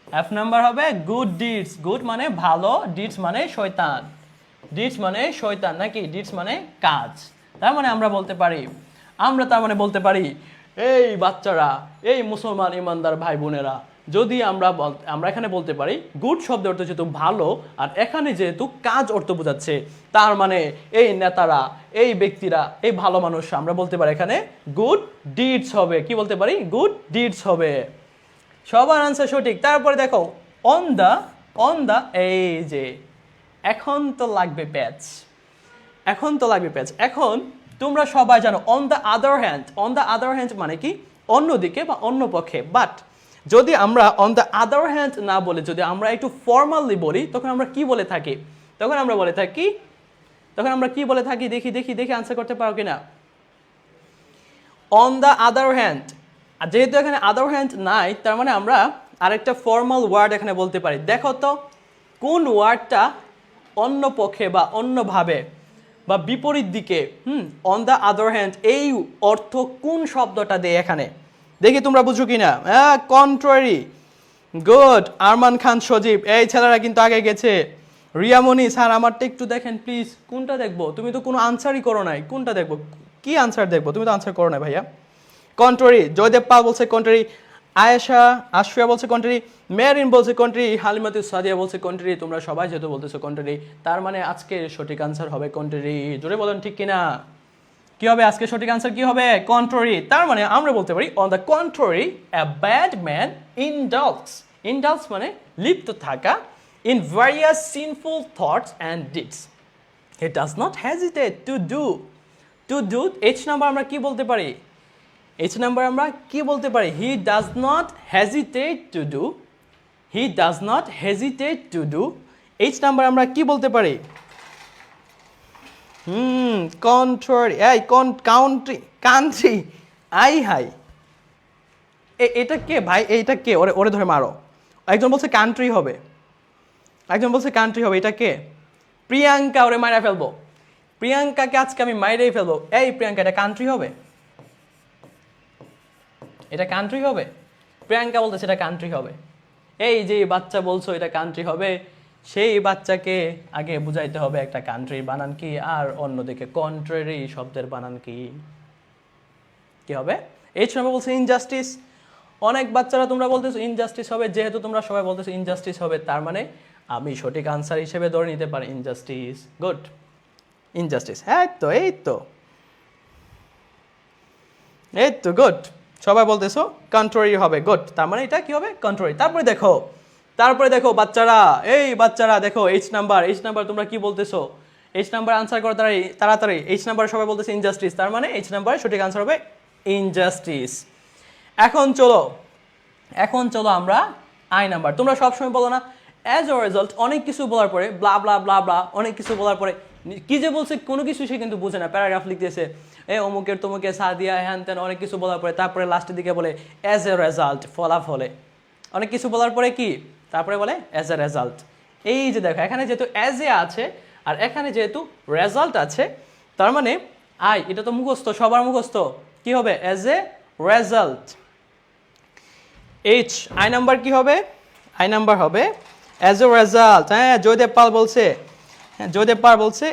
এফ নাম্বার হবে গুড ডিডস। গুড মানে ভালো, ডিডস মানে শয়তান। ডিডস মানে শয়তান নাকি? ডিডস মানে কাজ। তার মানে আমরা বলতে পারি, বলতে পারি এই বাচ্চারা, এই মুসলমান ইমানদার ভাই বোনেরা, যদি আমরা এখানে বলতে পারি গুড শব্দের অর্থ যেহেতু ভালো, আর এখানে যেহেতু কাজ অর্থ বোঝাচ্ছে, তার মানে এই নেতারা, এই ব্যক্তিরা, এই ভালো মানুষ, আমরা বলতে পারি এখানে গুড ডিডস হবে। কি বলতে পারি? গুড ডিডস হবে। সবার আনসার সঠিক। তারপরে দেখো অন দা, এই যে এখন তো লাগবে প্যাচ। এখন তোমরা সবাই জানো অন দ্য আদার হ্যান্ড মানে কি? অন্যদিকে বা অন্য পক্ষে। বাট যদি আমরা অন দ্য আদার হ্যান্ড না বলে যদি আমরা একটু ফর্মালি বলি, তখন আমরা কি বলে থাকি? তখন আমরা কি বলে থাকি? দেখি আনসার করতে পারো কিনা। অন দ্য আদার হ্যান্ড, আর যেহেতু এখানে আদার হ্যান্ড নাই, তার মানে আমরা আরেকটা ফর্মাল ওয়ার্ড এখানে বলতে পারি। দেখো তো কোন ওয়ার্ডটা অন্য পক্ষে বা অন্যভাবে বা বিপরীত দিকে অন দ্য আদার হ্যান্ড এই অর্থ কোন শব্দটা দেয় এখানে? দেখি তোমরা বুঝো কিনা। কন্ট্রারি। গুড। আরমান খান সজীব, এই ছেলেরা কিন্তু আগে গেছে। রিয়ামণি স্যার আমারটা একটু দেখেন প্লিজ। কোনটা দেখবো? তুমি তো কোনো আনসারই করো নাই। কোনটা দেখবো? কি আনসার দেখবো? তুমি তো আনসার করো নাই ভাইয়া। কন্ট্রারি। জয়দেব পাল বলছে কন্ট্রারি। আয়েশা আশফিয়া বলছে কন্ট্রারি। মেরিন বলছে কন্ট্রারি। হালিমাতু সাদিয়া বলছে কন্ট্রারি। তোমরা সবাই যেহেতু বলতেছো কন্ট্রারি, তার মানে আজকে সঠিক আনসার হবে কন্ট্রারি। জোরে বলেন ঠিক কিনা। কি হবে আজকে সঠিক আনসার? কি হবে? কন্ট্রারি। তার মানে আমরা বলতে পারি on the contrary a bad man ইনডালস মানে লিপ্ত থাকা in various sinful thoughts and deeds. He does not hesitate to do. H number আমরা কি বলতে পারি? এইচ নাম্বার আমরা কি বলতে পারি? He does not hesitate to do. H number আমরা কি বলতে পারি? কন্ট্রারি। কান্ট্রি। হাই এটা কে ভাই? এইটা কে? ওরে ধরে মারো। একজন বলছে কান্ট্রি হবে, এটা কে? প্রিয়াঙ্কা। ওরে মারা ফেলবো। প্রিয়াঙ্কাকে আজকে আমি মাইরেই ফেলবো। এই প্রিয়াঙ্কা, এটা কান্ট্রি হবে? প্রিয়াঙ্কা বলতেছে এটা কান্ট্রি হবে। এই যে বাচ্চা বলছো এটা কান্ট্রি হবে, সেই বাচ্চাকে আগে বুঝাইতে হবে একটা কান্ট্রির বানান কি, আর অন্যদিকে কন্ট্রারি শব্দের বানান কি হবে? এইচ নাম্বার বলছে ইনজাস্টিস। অনেক বাচ্চারা তোমরা বলতেছো ইনজাস্টিস হবে। যেহেতু তোমরা সবাই বলতেছো ইনজাস্টিস হবে, তার মানে আমি সঠিক আনসার হিসেবে ধরে নিতে পারি ইনজাস্টিস। গুড। ইনজাস্টিস। হ্যাঁ এই তো গুড। সবাই বলতেছো কন্ট্রারি হবে। গুড। তার মানে এটা কি হবে? কন্ট্রারি। তারপরে দেখো বাচ্চারা দেখো এইচ নাম্বার তোমরা কি বলতেছো? এইচ নাম্বার আনসার করো তাড়াতাড়ি। এইচ নাম্বার সবাই বলতেছে ইনজাস্টিস, তার মানে এইচ নাম্বার সঠিক আনসার হবে ইনজাস্টিস। এখন চলো আমরা আই নাম্বার। তোমরা সবসময় বলো না অ্যাজ আ রেজাল্ট, অনেক কিছু বলার পরে ব্লা ব্লা ব্লা ব্লা, অনেক কিছু বলার পরে কি যে বলছে কোনো কিছু সে কিন্তু বুঝে না, প্যারাগ্রাফ লিখতেছে অমুকের তমুকের সাদিয়া হ্যান ত্যান অনেক কিছু বলার পরে তারপরে লাস্টের দিকে বলে অ্যাজ এ রেজাল্ট, ফলাফলে। অনেক কিছু বলার পরে কি তারপরে বলে অ্যাজ এ রেজাল্ট। এই যে দেখো এখানে যেহেতু অ্যাজ এ আছে আর এখানে যেহেতু রেজাল্ট আছে, তার মানে এটা তো মুখস্থ, সবার মুখস্থ। কি হবে? As a result. H I number কি হবে? আই নাম্বার হবে অ্যাজ এ রেজাল্ট। হ্যাঁ জয়দেব পাল বলছে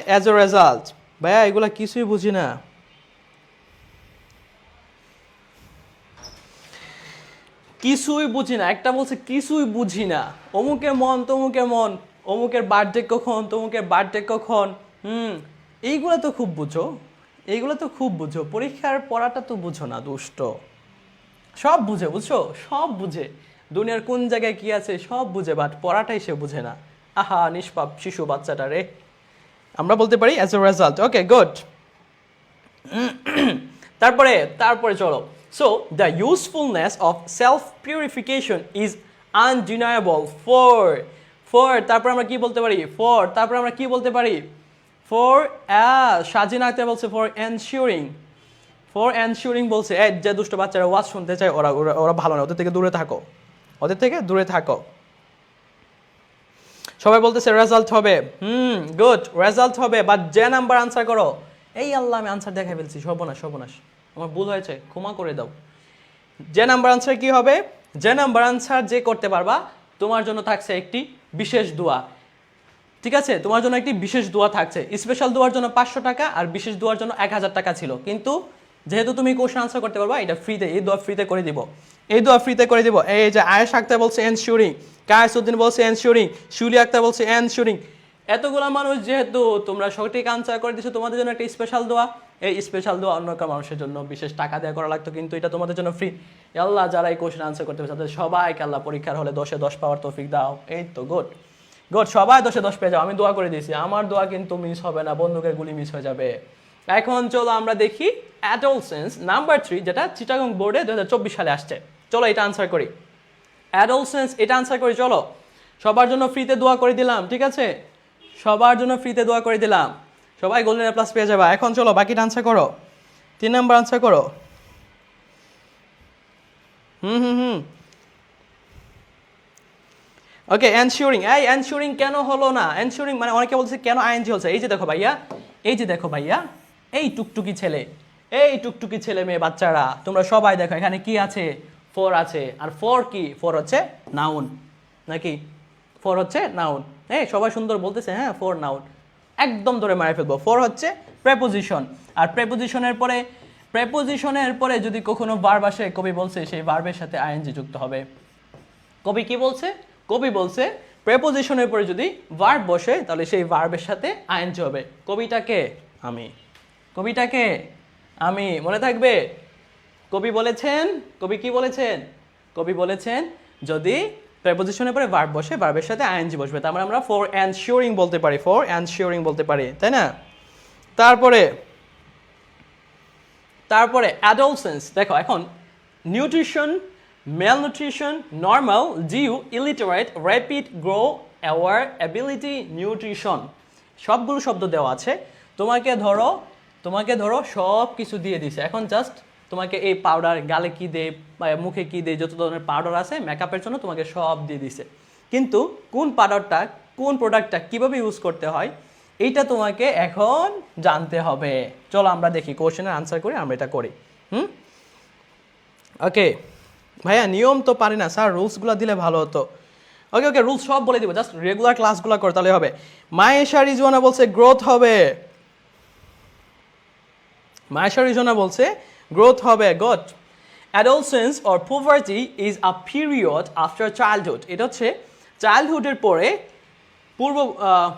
অ্যাজ এ রেজাল্ট। ভাইয়া এগুলা কিছুই বুঝি না। একটা বলছে কিছুই বুঝি না। অমুকের মন তমুকের মন, অমুকের বার্থডে কখন, তমুকের বার্থডে কখন। এইগুলো তো খুব বুঝো, পরীক্ষার পড়াটা তো বুঝো না, দুষ্ট। সব বুঝে, বুঝছো? সব বুঝে, দুনিয়ার কোন জায়গায় কি আছে সব বুঝে, বাট পড়াটাই সে বুঝে না। আহা নিষ্পাপ শিশু বাচ্চাটা রে। আমরা বলতে পারি as a result. Okay good. তারপরে চলো। So the usefulness of self purification is undeniable for তারপর আমরা কি বলতে পারি ফর তারপর আমরা কি বলতে পারি ফর সাজিনা আক্তার বলছে ফর এনশিওরিং বলছে এই যে দুষ্ট বাচ্চারা ওয়াজ শুনতে চায় ওরা ওরা ওরা ভালো না, ওদের থেকে দূরে থাকো। সবাই বলতেছে রেজাল্ট হবে, গুড রেজাল্ট হবে, বাট যে নাম্বার আনসার করো। এই আল্লাহ আমি আনসার দেখাই ফেলছি, সর্বনাশ আমার ভুল হয়েছে, ক্ষমা করে দাও। যে নাম্বার আনসার কি হবে, যে নাম্বার আনসার যে করতে পারবা তোমার জন্য থাকছে একটি বিশেষ দোয়া, ঠিক আছে? তোমার জন্য একটি বিশেষ দোয়া থাকছে। স্পেশাল দোয়ার জন্য 500 টাকা আর বিশেষ দোয়ার জন্য 1000 টাকা ছিল, কিন্তু যেহেতু তুমি কোশ্চেন আনসার করতে পারবা এটা ফ্রিতে, এই দোয়া ফ্রিতে করে দিব। এই যে আয়েশ আক্তার বলছে এনশিওরিং, কায়েসউদ্দিন বলছে এনশিওরিং, শিউলি আক্তার বলছে এনশিওরিং। এতগুলা মানুষ যেহেতু তোমরা সঠিক আনসার করে দিছো, তোমাদের জন্য একটা স্পেশাল দোয়া। এই স্পেশাল দোয়া অন্য কারো মানুষের জন্য বিশেষ টাকা দেওয়া করা লাগতো, কিন্তু এটা তোমাদের জন্য ফ্রি। আল্লাহ যারা এই কোশ্চেন আনসার করতে পারছে তাদের সবাইকে আল্লাহ পরীক্ষার হলে 10-এ 10 পাওয়ার তৌফিক দাও। এই তো গুড সবাই 10-এ 10 পেয়ে যাও। আমি দোয়া করে দিয়েছি, আমার দোয়া কিন্তু মিস হবে না, বন্দুকের গুলি মিস হয়ে যাবে। এখন চলো আমরা দেখি অ্যাডোলসেন্স নাম্বার 3, যেটা চিটাগং বোর্ডে 2024 সালে আসছে। চলো এটা আনসার করি, অ্যাডোলসেন্স এটা আনসার করি। চলো সবার জন্য ফ্রিতে দোয়া করে দিলাম, ঠিক আছে? সবার জন্য ফ্রিতে দোয়া করে দিলাম, সবাই গোল্ডেন এ প্লাস পেয়ে যাবে। এখন চলো বাকিটা আনসার করো, 3 নাম্বার আনসার করো। ওকে এনশিওরিং, এই এনশিওরিং কেন হলো না? এনশিওরিং মানে অনেকে বলছে কেন আইএনজি হচ্ছে। এই যে দেখো ভাইয়া, এই টুকটুকি ছেলে মেয়ে বাচ্চারা তোমরা সবাই দেখো এখানে কি আছে, ফর আছে। আর ফর কি? ফর হচ্ছে নাউন, নাকি? ফর হচ্ছে নাউন। এই সবাই সুন্দর বলতেছে, হ্যাঁ ফর নাউন, একদম ধরে মারে ফেলবো। ফর হচ্ছে প্রেপোজিশন, আর প্রেপোজিশনের পরে যদি কখনো ভার্ব আসে, কবি বলছে সেই ভার্বের সাথে আইএনজি যুক্ত হবে। কবি কি বলছে? কবি বলছে প্রেপোজিশনের পরে যদি ভার্ব বসে তাহলে সেই ভার্বের সাথে আইএনজি হবে। কবিটাকে আমি মনে থাকবে। কবি কি বলেছেন? কবি বলেছেন যদি প্রেপোজিশনের পরে ভার্ব বসে ভার্বের সাথে আইএনজি বসবে, তার মানে আমরা ফর এনশিওরিং বলতে পারি, তাই না? তারপরে অ্যাডোলসেন্স দেখো, এখন nutrition, malnutrition, normal, due, illiterate, rapid, grow, aware, ability, nutrition, সবগুলো শব্দ দেওয়া আছে। তোমাকে ধরো সব কিছু দিয়ে দিছে। এখন জাস্ট তোমাকে এই পাউডার, গালে কি দে বা মুখে কি দে, যত ধরনের পাউডার আছে মেকআপের জন্য তোমাকে সব দিয়ে দিছে, কিন্তু কোন পাউডারটা, কোন প্রোডাক্টটা কিভাবে ইউজ করতে হয় এইটা তোমাকে এখন জানতে হবে। চলো আমরা দেখি, কোশ্চেনের আনসার করি, আমরা এটা করি। ওকে ভাইয়া নিয়ম তো পারি না স্যার, রুলসগুলো দিলে ভালো হতো। ওকে রুলস সব বলে দিব, জাস্ট রেগুলার ক্লাসগুলো করে তাহলে হবে। মায়েশা রিজওয়ানা বলছে গ্রোথ হবে, good. Adolescence or poverty is a period after childhood, এটা হচ্ছে চাইল্ডহুডের পরে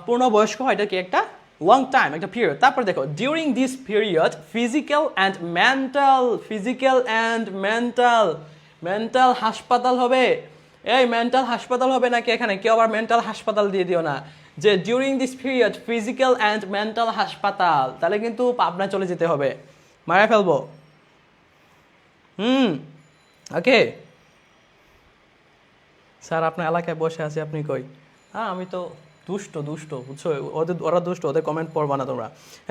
পূর্ণবয়স্ক হয়, এটা কি একটা লং টাইম, একটা পিরিয়ড। তারপর দেখো during this period physical and mental হাসপাতাল হবে। এই মেন্টাল হাসপাতাল হবে নাকি? এখানে কেউ আবার মেন্টাল হাসপাতাল দিয়ে দিও না, যে during this period physical and mental হাসপাতাল, তাহলে কিন্তু পাবনা চলে যেতে হবে, মারা ফেলবো। ওকে স্যার আপনার এলাকায় বসে আছি, আপনি কই? হ্যাঁ আমি তো দুষ্ট বুঝছো, ওরা দুষ্ট, ওদের কমেন্ট পড়বা না তোমরা।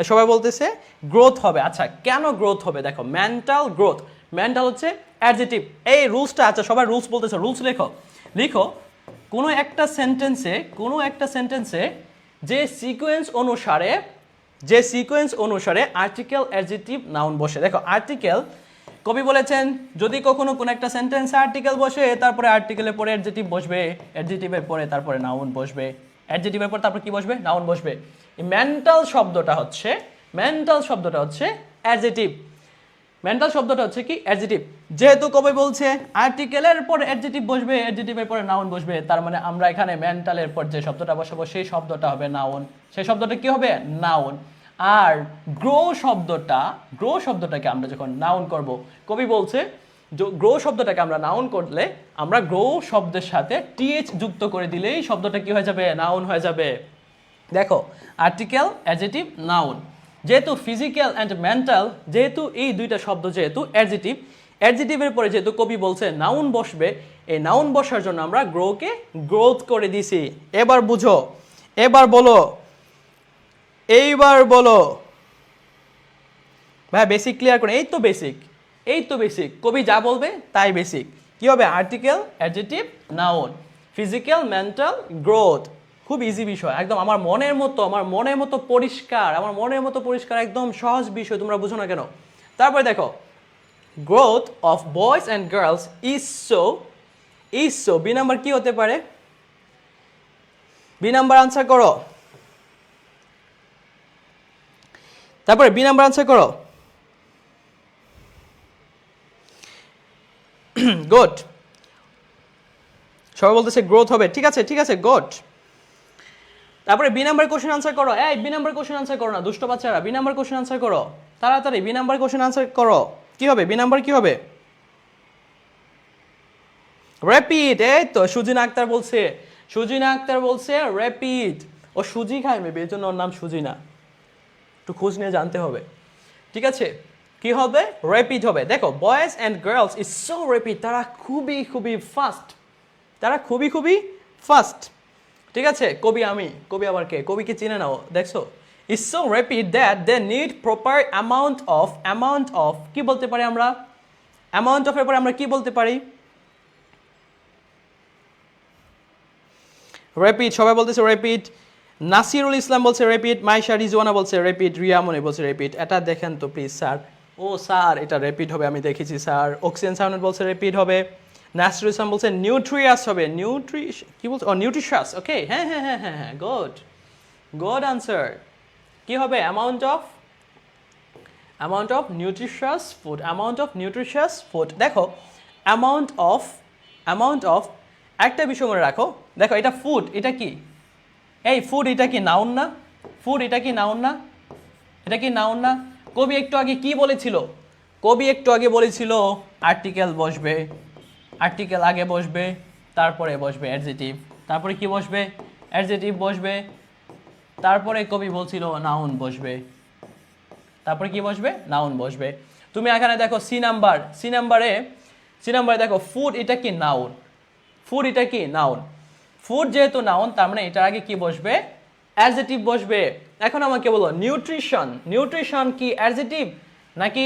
সবাই বলতেছে গ্রোথ হবে। আচ্ছা কেন গ্রোথ হবে? দেখো মেন্টাল গ্রোথ, মেন্টাল হচ্ছে অ্যাডজেক্টিভ। এই রুলসটা, আচ্ছা সবাই রুলস বলতেছে, রুলস লিখো কোনো একটা সেন্টেন্সে যে সিকোয়েন্স অনুসারে আর্টিকেল, অ্যাডজেক্টিভ, নাউন বসে। দেখো আর্টিকেল, কবি বলেছেন যদি কখনো কোনো একটা সেন্টেন্সে আর্টিকেল বসে, তারপরে আর্টিকেলের পরে অ্যাডজেক্টিভ বসবে, অ্যাডজেক্টিভের পরে তারপরে নাউন বসবে, অ্যাডজেক্টিভের পর তারপর কি বসবে? নাউন বসবে। এই মেন্টাল শব্দটা হচ্ছে অ্যাডজেক্টিভ। মেন্টাল শব্দটা হচ্ছে কি? অ্যাডজেক্টিভ। যেহেতু কবি বলছে আর্টিকেলের পর অ্যাডজেক্টিভ বসবে, অ্যাডজেক্টিভের পরে নাউন বসবে, তার মানে আমরা এখানে মেন্টালের পর যে শব্দটা বসাবো সেই শব্দটা হবে নাউন। সেই শব্দটা কি হবে? নাউন। আর গ্রো শব্দটাকে আমরা যখন নাউন করব, কবি বলছে গ্রো শব্দটাকে আমরা নাউন করলে, আমরা গ্রো শব্দের সাথে টিএইচ যুক্ত করে দিলেই শব্দটা কি হয়ে যাবে? নাউন হয়ে যাবে। দেখো আর্টিকেল, অ্যাডজেক্টিভ, নাউন, যেহেতু ফিজিক্যাল অ্যান্ড মেন্টাল, যেহেতু এই দুইটা শব্দ যেহেতু অ্যাডজেক্টিভ, অ্যাডজেটিভের পরে যেহেতু কবি বলছে নাউন বসবে, এই নাউন বসার জন্য আমরা গ্রোকে গ্রোথ করে দিছি। এবার বুঝো, এবার বলো, এইবার বলো ভাই বেসিক ক্লিয়ার করে। এই তো বেসিক, এই তো বেসিক, কবি যা বলবে তাই বেসিক। কি হবে? Article, adjective, noun, physical, mental, growth. খুব ইজি বিষয়, একদম আমার মনের মতো, আমার মনের মতো পরিষ্কার, আমার মনের মতো পরিষ্কার, একদম সহজ বিষয়, তোমরা বুঝো না কেন? তারপরে দেখো, growth of boys and girls is so, B number কি হতে পারে? বি নাম্বার আনসার করো, তারপরে বি নাম্বার আনসার করো। গুড, সবাই বলতেছে গ্রোথ হবে, ঠিক আছে ঠিক আছে, গুড। তারপরে বি নাম্বার কোশ্চেন আনসার করো। এই বি নাম্বার কোশ্চেন আনসার করো না দুষ্ট বাচ্চারা, বি নাম্বার কোশ্চেন আনসার করো তাড়াতাড়ি, বি নাম্বার কোশ্চেন আনসার করো। কি হবে বি নাম্বার? কি হবে? র্যাপিড। এই তো সুজিনা আক্তার বলছে, সুজিনা আক্তার বলছে র্যাপিড। ও সুজি খায় মেবি, এই জন্য ওর নাম সুজিনা, একটু খোঁজ নিয়ে জানতে হবে। ঠিক আছে, কি হবে? র্যাপিড হবে। দেখো, boys and girls is so rapid, তারা খুবই খুবই ফাস্ট, তারা খুবই খুবই ফাস্ট। ঠিক আছে, কবি আমি, কবি আবার কে? কবিকে চিনে নাও, দেখছো? Is so rapid that they need proper amount of কি বলতে পারি আমরা? অ্যামাউন্ট অফ এর পরে আমরা কি বলতে পারি? র্যাপিড, সবাই বলতেছে র্যাপিড। নাসিরুল ইসলাম বলছে র্যাপিড, মাইশা রিজওয়ানা বলছে র্যাপিড, রিয়ামনি বলছে র্যাপিড। এটা দেখেন তো প্লিজ স্যার। ও স্যার, এটা র্যাপিড হবে, আমি দেখেছি স্যার। অক্সিজেন সাউন্ড বলছে র্যাপিড হবে। নাসিরুল ইসলাম বলছে নিউট্রিয়াস হবে, কি বলছে? ও নিউট্রিশাস, ওকে, হ্যাঁ হ্যাঁ হ্যাঁ হ্যাঁ হ্যাঁ, গুড, গুড আনসার। কি হবে? Amount of nutritious food, amount of nutritious food. দেখো, অ্যামাউন্ট অফ একটা বিষয় মনে রাখো। দেখো, এটা ফুড, এটা কি? এই ফুড, এটা কি নাউন না? ফুড, এটা কি নাউন না? এটা কি নাউন না? কবি একটু আগে কি বলেছিল? কবি একটু আগে বলেছিল আর্টিকেল বসবে, আর্টিকেল আগে বসবে, তারপরে বসবে অ্যাডজেটিভ, তারপরে কি বসবে? অ্যাডজেটিভ বসবে, তারপরে কবি বলছিল নাউন বসবে, তারপরে কি বসবে? নাউন বসবে। তুমি এখানে দেখো সি নাম্বারে দেখো ফুড, এটা কি নাউন? ফুড, এটা কি নাউন? ফুড যেহেতু নাউন, তার মানে এটার আগে কি বসবে? অ্যাডজেটিভ বসবে। এখন আমাকে বলো, নিউট্রিশন কি অ্যাডজেটিভ নাকি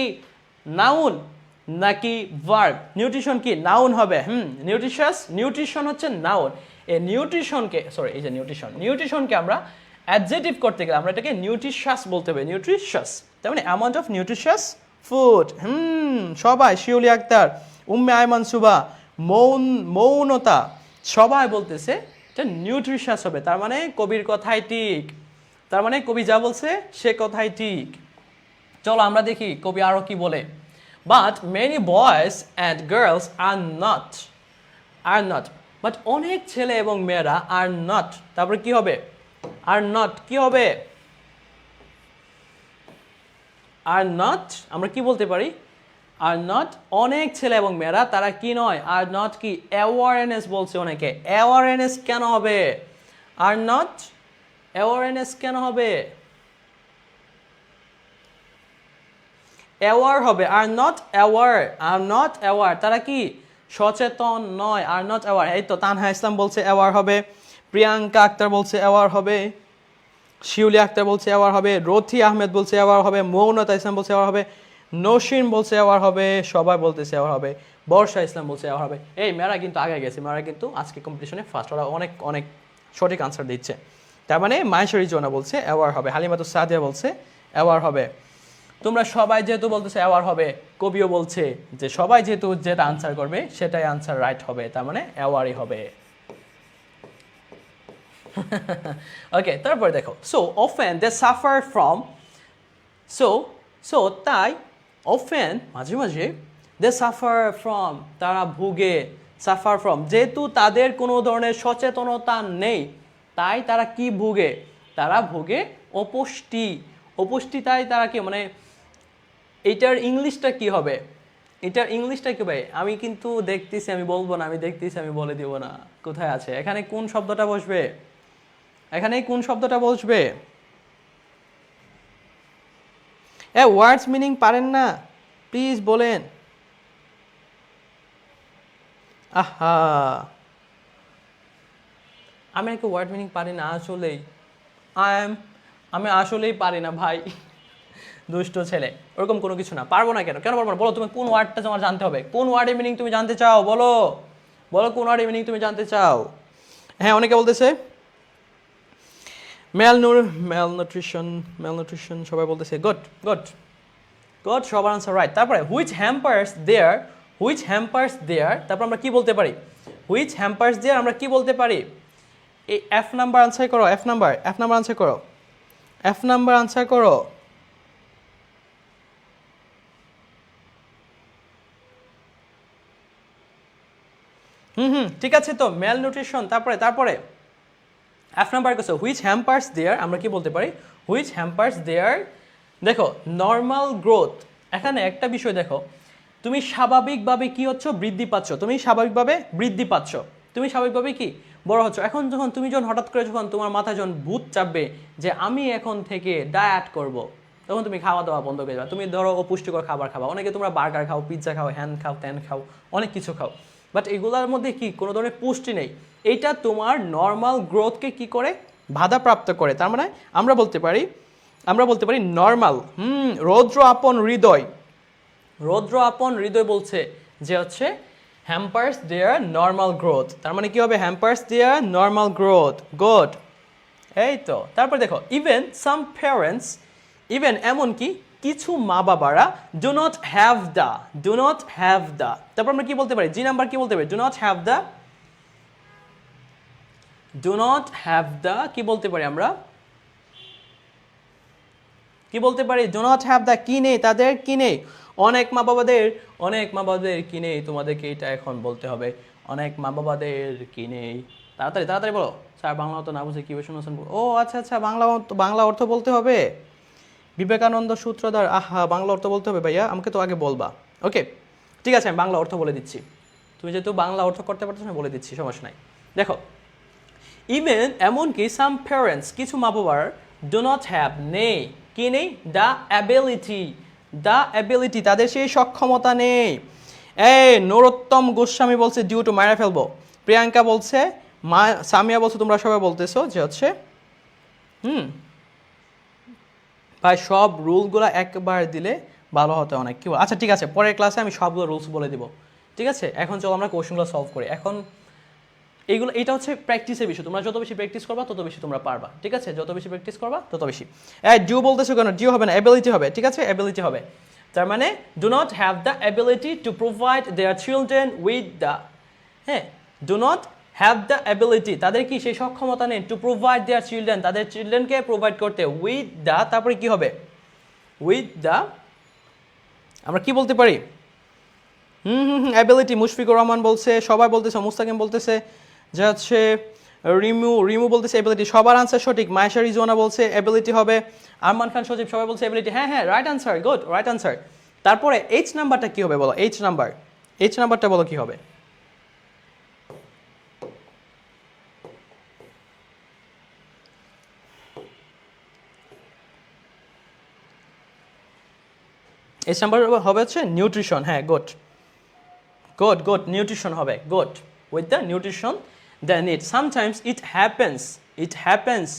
নাউন নাকি ভার্ব? নিউট্রিশন কি নাউন হবে? নিউট্রিশন হচ্ছে নাউন। এই নিউট্রিশনকে আমরা অ্যাডজেটিভ করতে গেলে আমরা এটাকে নিউট্রিশাস বলতে হবে, নিউট্রিশাস। তার মানে অ্যামাউন্ট অফ নিউট্রিশাস ফুড। সবাই, শিউলি আক্তার, উম্মে আয়মান সুবা, মৌনতা, সবাই বলতেছে এটা নিউট্রিশাস হবে। তার মানে কবির কথাই ঠিক, তার মানে কবি যা বলছে সে কথাই ঠিক। চলো আমরা দেখি কবি আরো কি বলে। But many boys and girls are not, but অনেক ছেলে এবং মেয়েরা আর নট, তারপরে কি হবে? আর নট, কি হবে? আর নট, আমরা কি বলতে পারি? আর নট, অনেক ছেলে এবং মেয়েরা তারা কি নয়? আর নট কি? অ্যাওয়ারনেস বলছে অনেকে। অ্যাওয়ারনেস কেন হবে? আর নট অ্যাওয়ারনেস কেন হবে? অ্যাওয়ার হবে, আর নট অ্যাওয়ার, তারা কি সচেতন নয়? Are not aware. এই তো তানহা ইসলাম বলছে অ্যাওয়ার হবে, প্রিয়াঙ্কা আক্তার বলছে অ্যাওয়ার হবে, শিউলি আক্তার বলছে অ্যাওয়ার হবে, রথি আহমেদ বলছে অ্যাওয়ার হবে, মৌনতা ইসলাম বলছে অ্যাওয়ার হবে, নসীন বলছে অ্যাওয়ার হবে, সবাই বলতেছে অ্যাওয়ার হবে, বর্ষা ইসলাম বলছে অ্যাওয়ার হবে। এই মেয়েরা কিন্তু আগে গেছে, মেয়েরা কিন্তু আজকে কম্পিটিশনে ফার্স্ট, ওরা অনেক অনেক সঠিক আনসার দিচ্ছে। তার মানে মাইশরি জোনা বলছে অ্যাওয়ার হবে, হালিমাতুস সাদিয়া বলছে অ্যাওয়ার হবে। তোমরা সবাই যেহেতু বলতেছে অ্যাওয়ার হবে, কবিও বলছে যে সবাই যেহেতু যেটা আনসার করবে সেটাই আনসার রাইট হবে, তার মানে অ্যাওয়ারই হবে। ওকে, তারপর দেখো, so often they suffer from, so তাই অফেন মাঝে মাঝে, দে সাফার ফ্রম তারা ভুগে, সাফার ফ্রম যেহেতু তাদের কোনো ধরনের সচেতনতা নেই, তাই তারা কি ভুগে? তারা ভুগে অপুষ্টি, তাই তারা কি মানে এটার ইংলিশটা কি হবে? এটার ইংলিশটা কি হবে? আমি কিন্তু দেখতেছি, আমি বলবো না, আমি দেখতেছি, আমি বলে দিব না। কোথায় আছে? এখানে কোন শব্দটা বসবে? এখানে কোন শব্দটা বসবে? ওয়ার্ডস মিনিং পারেন না? প্লিজ বলেন। আহা, আমি নাকি ওয়ার্ড মিনিং পারি না আসলেই। আমি আসলেই পারি না ভাই, দুষ্ট ছেলে। ওরকম কোনো কিছু না, পারবো না কেন, কেন পারবো না বলো? তুমি কোন ওয়ার্ডটা তোমার জানতে হবে, কোন ওয়ার্ডের মিনিং তুমি জানতে চাও, বলো বলো কোন ওয়ার্ডের মিনিং তুমি জানতে চাও। হ্যাঁ, অনেকে বলতেছে ম্যালনিউট্রিশন সবাই বলতেছে। গুড গুড গুড, সবার আনসার রাইট। তারপরে হুইচ হ্যাম্পার্স দেয়ার, তারপর আমরা কি বলতে পারি? হুইচ হ্যাম্পার্স দেয়ার আমরা কি বলতে পারি? এই এফ নাম্বার আনসার করো, এফ নাম্বার আনসার করো, এফ নাম্বার আনসার করো। ঠিক আছে, তো মেল নিউট্রিশন, তারপরে এফ নাম্বার কোথাও হুইচ হ্যাম্পার্স দেয়ার আমরা কি বলতে পারি? হুইচ হ্যাম্পার্স দেয়ার, দেখো নর্মাল গ্রোথ। এখানে একটা বিষয় দেখো, তুমি স্বাভাবিকভাবে কি হচ্ছ? বৃদ্ধি পাচ্ছ। তুমি স্বাভাবিকভাবে বৃদ্ধি পাচ্ছ, তুমি স্বাভাবিকভাবে কি বড় হচ্ছ। এখন যখন তুমি হঠাৎ করে যখন তোমার মাথায় যখন ভূত চাপবে যে আমি এখন থেকে ডায়েট করব, তখন তুমি খাওয়া দাওয়া বন্ধ করে দেবা। তুমি ধরো অপুষ্টিকর খাবার খাবা, অনেকে তোমরা বার্গার খাও, পিৎজা খাও, হ্যান খাও, ত্যান খাও, অনেক কিছু খাও, বাট এগুলোর মধ্যে কি কোনো ধরনের পুষ্টি নেই। এইটা তোমার নর্মাল গ্রোথকে কি করে? বাধাপ্রাপ্ত করে। তার মানে আমরা বলতে পারি নর্মাল। রৌদ্র আপন হৃদয় বলছে যে হচ্ছে হ্যাম্পার্স দেয়ার নর্মাল গ্রোথ। তার মানে কি হবে? হ্যাম্পার্স দেয়ার নর্মাল গ্রোথ। গুড, এই তো। তারপর দেখো ইভেন এমনকি কিছু মা বাবারা ডু নট হ্যাভ দ্য। তারপর আমরা কি বলতে পারি? জি নাম্বার কি বলতে পারি? ডু নট হ্যাভ দ্য কি বলতে পারি আমরা? কি বলতে পারি? ডু নট হ্যাভ দ্য কি নেই, তাদের কি নেই। অনেক মা বাবাদের কি নেই, তোমাদেরকে এটা এখন বলতে হবে। অনেক মা বাবাদের কি নেই, তাড়াতাড়ি বলো। স্যার বাংলা অর্থ না বুঝে কি শুনেছেন? ও আচ্ছা, বাংলা অর্থ বলতে হবে। বিবেকানন্দ সূত্রধার, আহা, বাংলা অর্থ বলতে হবে ভাইয়া, আমাকে তো আগে বলবা। ওকে, ঠিক আছে, আমি বাংলা অর্থ বলে দিচ্ছি। তুমি যেহেতু বাংলা অর্থ করতে পারছো না, বলে দিচ্ছি, সমস্যা নাই। দেখো, ইভেন এমনকি সাম প্যারেন্টস, কিছু মা বাবার ডু নট হ্যাভ নেই, কি নেই? দ্য অ্যাবিলিটি, তাদের সেই সক্ষমতা নেই। এই নরোত্তম গোস্বামী বলছে ডিউ টু, মারা ফেলবো। প্রিয়াঙ্কা বলছে, সামিয়া বলছে, তোমরা সবাই বলতেছো যে হচ্ছে ভাই সব রুলগুলো একবার দিলে ভালো হতো অনেক। কি বল? আচ্ছা ঠিক আছে, পরের ক্লাসে আমি সবগুলো রুলস বলে দিব, ঠিক আছে? এখন চলো আমরা কোশ্চেনগুলো সলভ করি। এখন এটা হচ্ছে প্র্যাকটিসের বিষয়। তোমরা যত বেশি প্র্যাকটিস করবা তত বেশি তোমরা পারবা, ঠিক আছে? যত বেশি প্র্যাকটিস করবা তত বেশি। ডিউ বলতেছো কেন? ডিউ হবে না, অ্যাবিলিটি হবে, ঠিক আছে? অ্যাবিলিটি হবে। তার মানে do not have the ability to provide their children with the, do not have the ability, তাদের কি সেই সক্ষমতা নেই, টু প্রোভাইড দেয়ার চিলড্রেন, তাদের চিলড্রেনকে প্রোভাইড করতে, উইথ দ্য, তারপরে কি হবে? উইথ দ্য, আমরা কি বলতে পারি? অ্যাবিলিটি। মুশফিকুর রহমান বলছে, সবাই বলতেছে, মুস্তাকিম বলতেছে যে হচ্ছে রিমু বলতেছে অ্যাবিলিটি। সবার আনসার সঠিক। মায়েশা রিজওয়ানা বলছে অ্যাবিলিটি হবে। আরমান খান সজীব সবাই বলছে অ্যাবিলিটি। হ্যাঁ, right answer, good, right answer. তারপরে এইচ নাম্বারটা কি হবে বলো? এইচ নাম্বারটা বলো কি হবে? এইচ নাম্বার হবে হচ্ছে নিউট্রিশন। হ্যাঁ, গুড, নিউট্রিশন হবে। Good, with the nutrition the need. Sometimes it happens,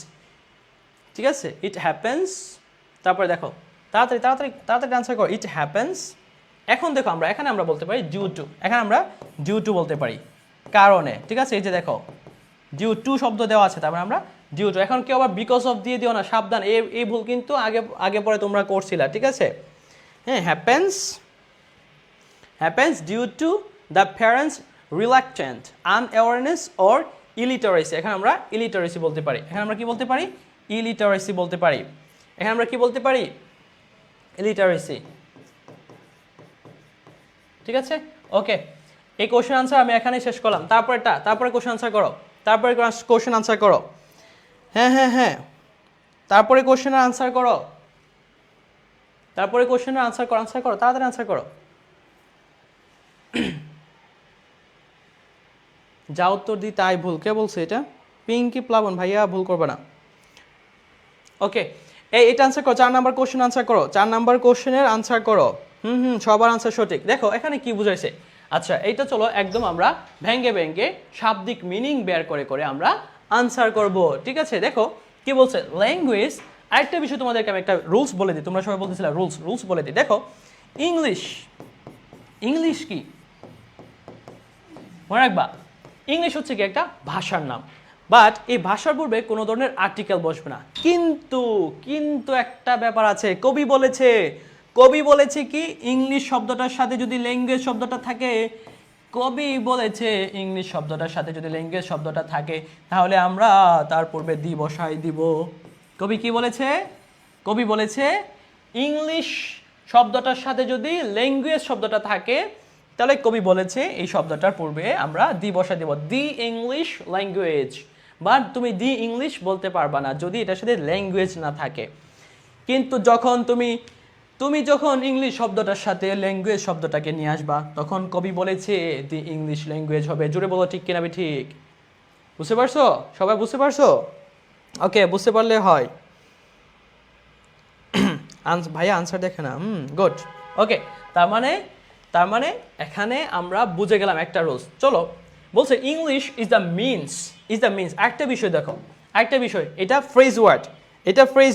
ঠিক আছে? It happens. তারপরে দেখো, তাড়াতাড়ি আনসার করো। It happens. এখন দেখো, এখানে আমরা বলতে পারি ডিউ টু। এখানে আমরা ডিউ টু বলতে পারি কারণে, ঠিক আছে? এই যে দেখো, ডিউ টু শব্দ দেওয়া আছে, তারপরে আমরা ডিউ টু। এখন কেউ আবার বিকজ অফ দিয়ে দিও না, সাবধান। এই ভুল কিন্তু আগে পরে তোমরা করছিলা, ঠিক আছে? হ্যাঁ, happens due to the parents reluctant, unawareness or illiteracy. এখানে আমরা ইলিটারেসি বলতে পারি। এখানে আমরা কি বলতে পারি? ইলিটারেসি বলতে পারি। এখানে আমরা কি বলতে পারি? ইলিটারেসি, ঠিক আছে? ওকে, এই কোশ্চেন আনসার আমি এখানেই শেষ করলাম। তারপরে কোশ্চেন আনসার করো। হ্যাঁ, তারপরে কোশ্চেনের আনসার করো। আনসার করো, তাড়াতাড়ি আনসার করো। যা উত্তর দিই তাই ভুল। কে বলছে এটা? পিঙ্কি প্লাবন, ভাইয়া ভুল করবে না। ওকে, এটা আনসার করো। 4 নাম্বার কোশ্চেন আনসার করো। 4 নাম্বার কোশ্চেনের আনসার করো। সবার আনসার সঠিক। দেখো এখানে কি বুঝাইছে? আচ্ছা এইটা চলো একদম আমরা ভেঙ্গে ভেঙ্গে শাব্দিক মিনিং বের করে করে আমরা আনসার করব, ঠিক আছে? দেখো কি বলছে ল্যাঙ্গুয়েজ। আরেকটা বিষয় তোমাদেরকে আমি একটা রুলস বলে দিই, তোমরা সবাই বলতেছিলে রুলস বলে দিই। দেখো ইংলিশ কি মনে রাখবা, ইংলিশ হচ্ছে কি একটা ভাষার নাম, বাট এই ভাষার পূর্বে কোনো ধরনের আর্টিকেল বসবে না। কিন্তু কিন্তু একটা ব্যাপার আছে, কবি বলেছে কি ইংলিশ শব্দটার সাথে যদি ল্যাঙ্গুয়েজ শব্দটা থাকে, কবি বলেছে ইংলিশ শব্দটার সাথে যদি ল্যাঙ্গুয়েজ শব্দটা থাকে তাহলে আমরা তার পূর্বে দি বসাই দিব। কবি কি বলেছে? কবি বলেছে ইংলিশ শব্দটার সাথে যদি ল্যাঙ্গুয়েজ শব্দটা থাকে তাহলে কবি বলেছে এই শব্দটার পূর্বে আমরা দি বসাই দেব, দি ইংলিশ ল্যাঙ্গুয়েজ। বাট তুমি দি ইংলিশ বলতে পারবা না যদি এটার সাথে ল্যাঙ্গুয়েজ না থাকে। কিন্তু যখন তুমি যখন ইংলিশ শব্দটার সাথে ল্যাঙ্গুয়েজ শব্দটাকে নিয়ে আসবা তখন কবি বলেছে দি ইংলিশ ল্যাঙ্গুয়েজ হবে। জোরে বলো ঠিক কিনা ঠিক? বুঝতে পারছো? সবাই বুঝতে পারছো? ওকে, বুঝতে পারলে হয়। ভাইয়া আনসার দেখে না, গুড। ওকে, তার মানে এখানে আমরা বুঝে গেলাম একটা রুলস। চলো বলছে ইংলিশ ইজ দ্য মিনস। একটা বিষয় দেখো, একটা বিষয়, এটা ফ্রেজ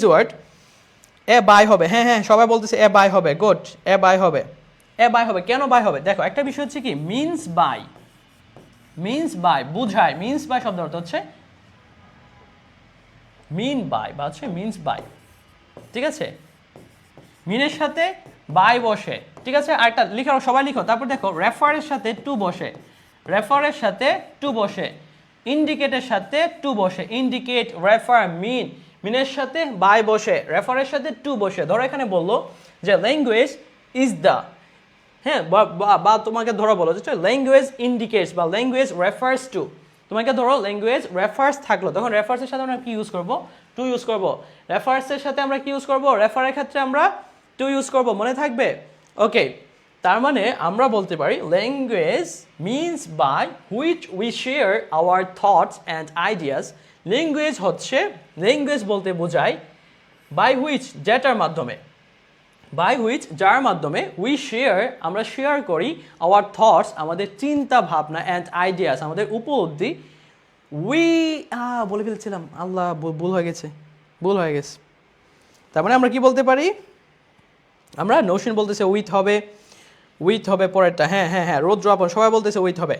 ওয়ার্ড। এ বাই হবে, হ্যাঁ সবাই বলতেছে এ বাই হবে, গুড। এ বাই হবে কেন বাই হবে? দেখো একটা বিষয় হচ্ছে কি মিনস বাই বুঝায়, মিনস বাই শব্দের অর্থ হচ্ছে মিনস বাই, ঠিক আছে? মিনের সাথে বাই বসে, ঠিক আছে? আরেকটা লিখো, সবাই লিখো। তারপর দেখো রেফারের সাথে টু বসে, ইন্ডিকেটের সাথে টু বসে, ইন্ডিকেট, রেফার, মিনের সাথে বাই বসে, রেফারের সাথে টু বসে। ধরো এখানে বললো যে ল্যাঙ্গুয়েজ ইজ দ্য, হ্যাঁ, বা তোমাকে ধরো বলো যে ল্যাঙ্গুয়েজ ইন্ডিকেটস বা ল্যাঙ্গুয়েজ রেফার্স টু। তোমাকে ধরো ল্যাঙ্গুয়েজ রেফার্স থাকলো, তখন রেফার্সের সাথে আমরা কি ইউজ করবো? টু ইউজ করবো। রেফার্সের সাথে আমরা কি ইউজ করবো? রেফারের ক্ষেত্রে আমরা টু ইউজ করবো, মনে থাকবে? ওকে, তার মানে আমরা বলতে পারি language means by which we share our thoughts and ideas. Language বলতে বোঝায় বাই হুইচ, যার মাধ্যমে উই আমরা শেয়ার করি আওয়ার থটস, আমাদের চিন্তা ভাবনা, অ্যান্ড আইডিয়াস, আমাদের উপলব্ধি। বলে ফেলছিলাম, আল্লাহ, ভুল হয়ে গেছে। তার মানে আমরা কি বলতে পারি? আমরা নোশন বলতেছে উইথ হবে পরেরটা, হ্যাঁ রোদ্রাপন, সবাই বলতেছে উইথ হবে,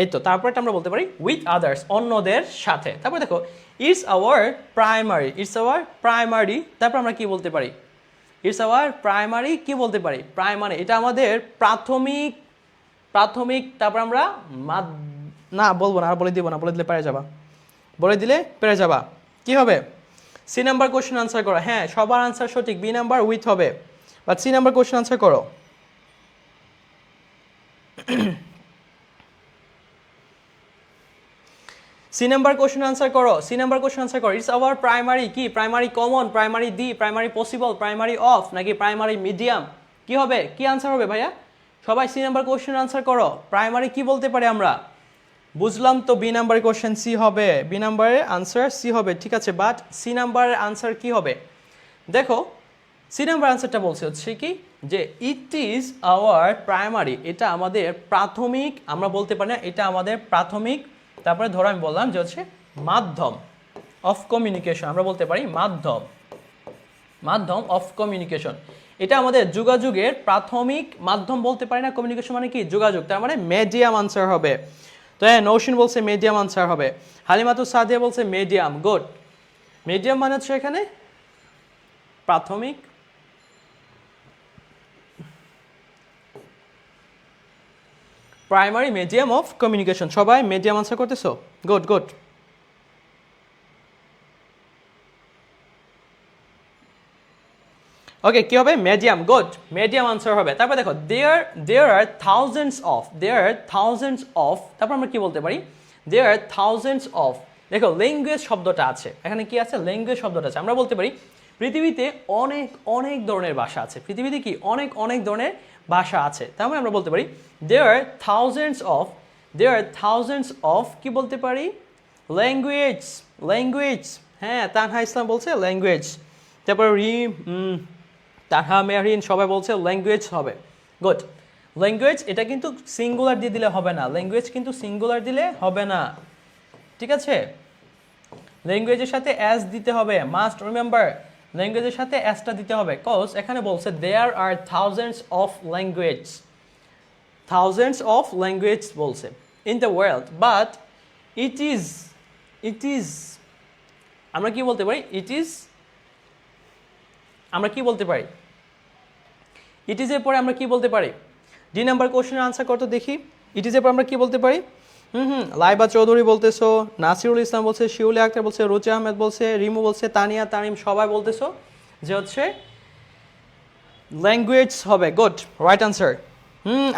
এই তো। তারপরটা আমরা বলতে পারি উইথ আদার্স, অন্যদের সাথে। তারপর দেখো ইটস আওয়ার প্রাইমারি, তারপর আমরা কি বলতে পারি? ইটস আওয়ার প্রাইমারি, কি বলতে পারি? প্রাইমারি, এটা আমাদের প্রাথমিক। তারপর আমরা না বলবো না, আর বলে দিব না, বলে দিলে পেরে যাবা। কি হবে? সি নাম্বার কোশ্চেন আনসার করো। হ্যাঁ, সবার আনসার সঠিক, বি নাম্বার উইথ হবে, but C number question answer করো। সি নাম্বার কোশ্চেন আনসার করো। ইটস আওয়ার প্রাইমারি, কি primary common, primary the, primary possible, primary of, নাকি প্রাইমারি মিডিয়াম? কি হবে? কি আনসার হবে ভাইয়া? সবাই সি নাম্বার কোশ্চেন আনসার করো। প্রাইমারি কি বলতে পারি আমরা? বুঝলাম তো, বি নাম্বারের কোশ্চেন সি হবে, বি নাম্বারের আনসার সি হবে, ঠিক আছে। বাট সি নাম্বারের আনসার কি হবে? দেখো সি নাম্বার আনসারটা বলছে হচ্ছে কি যে ইট ইজ আওয়ার প্রাইমারি, এটা আমাদের প্রাথমিক। আমরা বলতে পারি না এটা আমাদের প্রাথমিক। তারপরে ধরো আমি বললাম যে হচ্ছে মাধ্যম অফ কমিউনিকেশন, আমরা বলতে পারি মাধ্যম অফ কমিউনিকেশন। এটা আমাদের যোগাযোগের প্রাথমিক মাধ্যম বলতে পারি না। কমিউনিকেশন মানে কি? যোগাযোগ, তার মানে মিডিয়াম আনসার হবে। তো হ্যাঁ, নৌশিন বলছে মিডিয়াম আনসার হবে, হালিমাতুস সাদিয়া বলছে মিডিয়াম, গুড। মিডিয়াম মানে হচ্ছে এখানে প্রাথমিক, প্রাইমারি, মিডিয়াম অফ কমিউনিকেশন। সবাই মিডিয়াম আনসার করতেছো, গুড। ওকে, কি হবে? মিডিয়াম, গুড, মিডিয়াম আনসার হবে। তারপর দেখো দেয়ার আর থাউজেন্ডস অফ, তারপর আমরা কি বলতে পারি? দেয়ার আর থাউজেন্ডস অফ। দেখো ল্যাঙ্গুয়েজ শব্দটা আছে এখানে, কি আছে? ল্যাঙ্গুয়েজ শব্দটা আছে। আমরা বলতে পারি পৃথিবীতে অনেক ধরনের ভাষা আছে। পৃথিবীতে কি অনেক ধরনের ভাষা আছে। তার মানে আমরা বলতে পারি দেয়ার আর থাউজেন্ডস অফ, কি বলতে পারি? ল্যাঙ্গুয়েজ। হ্যাঁ, তানহা ইসলাম বলছে ল্যাঙ্গুয়েজ। তারপর তানহা মেহরিন সবাই বলছে ল্যাঙ্গুয়েজ হবে, গুড। ল্যাঙ্গুয়েজ এটা কিন্তু সিঙ্গুলার দিয়ে দিলে হবে না, ল্যাঙ্গুয়েজ কিন্তু সিঙ্গুলার দিলে হবে না, ঠিক আছে? ল্যাঙ্গুয়েজের সাথে অ্যাস দিতে হবে, মাস্ট রিমেম্বার ল্যাঙ্গুয়েজের সাথে অ্যাসটা দিতে হবে, কজ এখানে বলছে দেয়ার আর থাউজেন্ডস অফ ল্যাঙ্গুয়েজ বলছে in the world, but it is আমরা কি বলতে পারি? আমরা কি বলতে পারি? ইট ইজ এর পরে আমরা কি বলতে পারি? ডি নাম্বার কোশ্চেনের আনসার কত দেখি। ইট ইজ এর পর আমরা কি বলতে পারি? লাইবা চৌধুরী বলতেছো, নাসিরুল ইসলাম বলছে, শিউলি আক্তার বলছে, রুচি আহমেদ বলছে, রিমু বলছে, তানিয়া, তানিম সবাই বলতেছো যে হচ্ছে ল্যাঙ্গুয়েজ হবে। Good, right answer.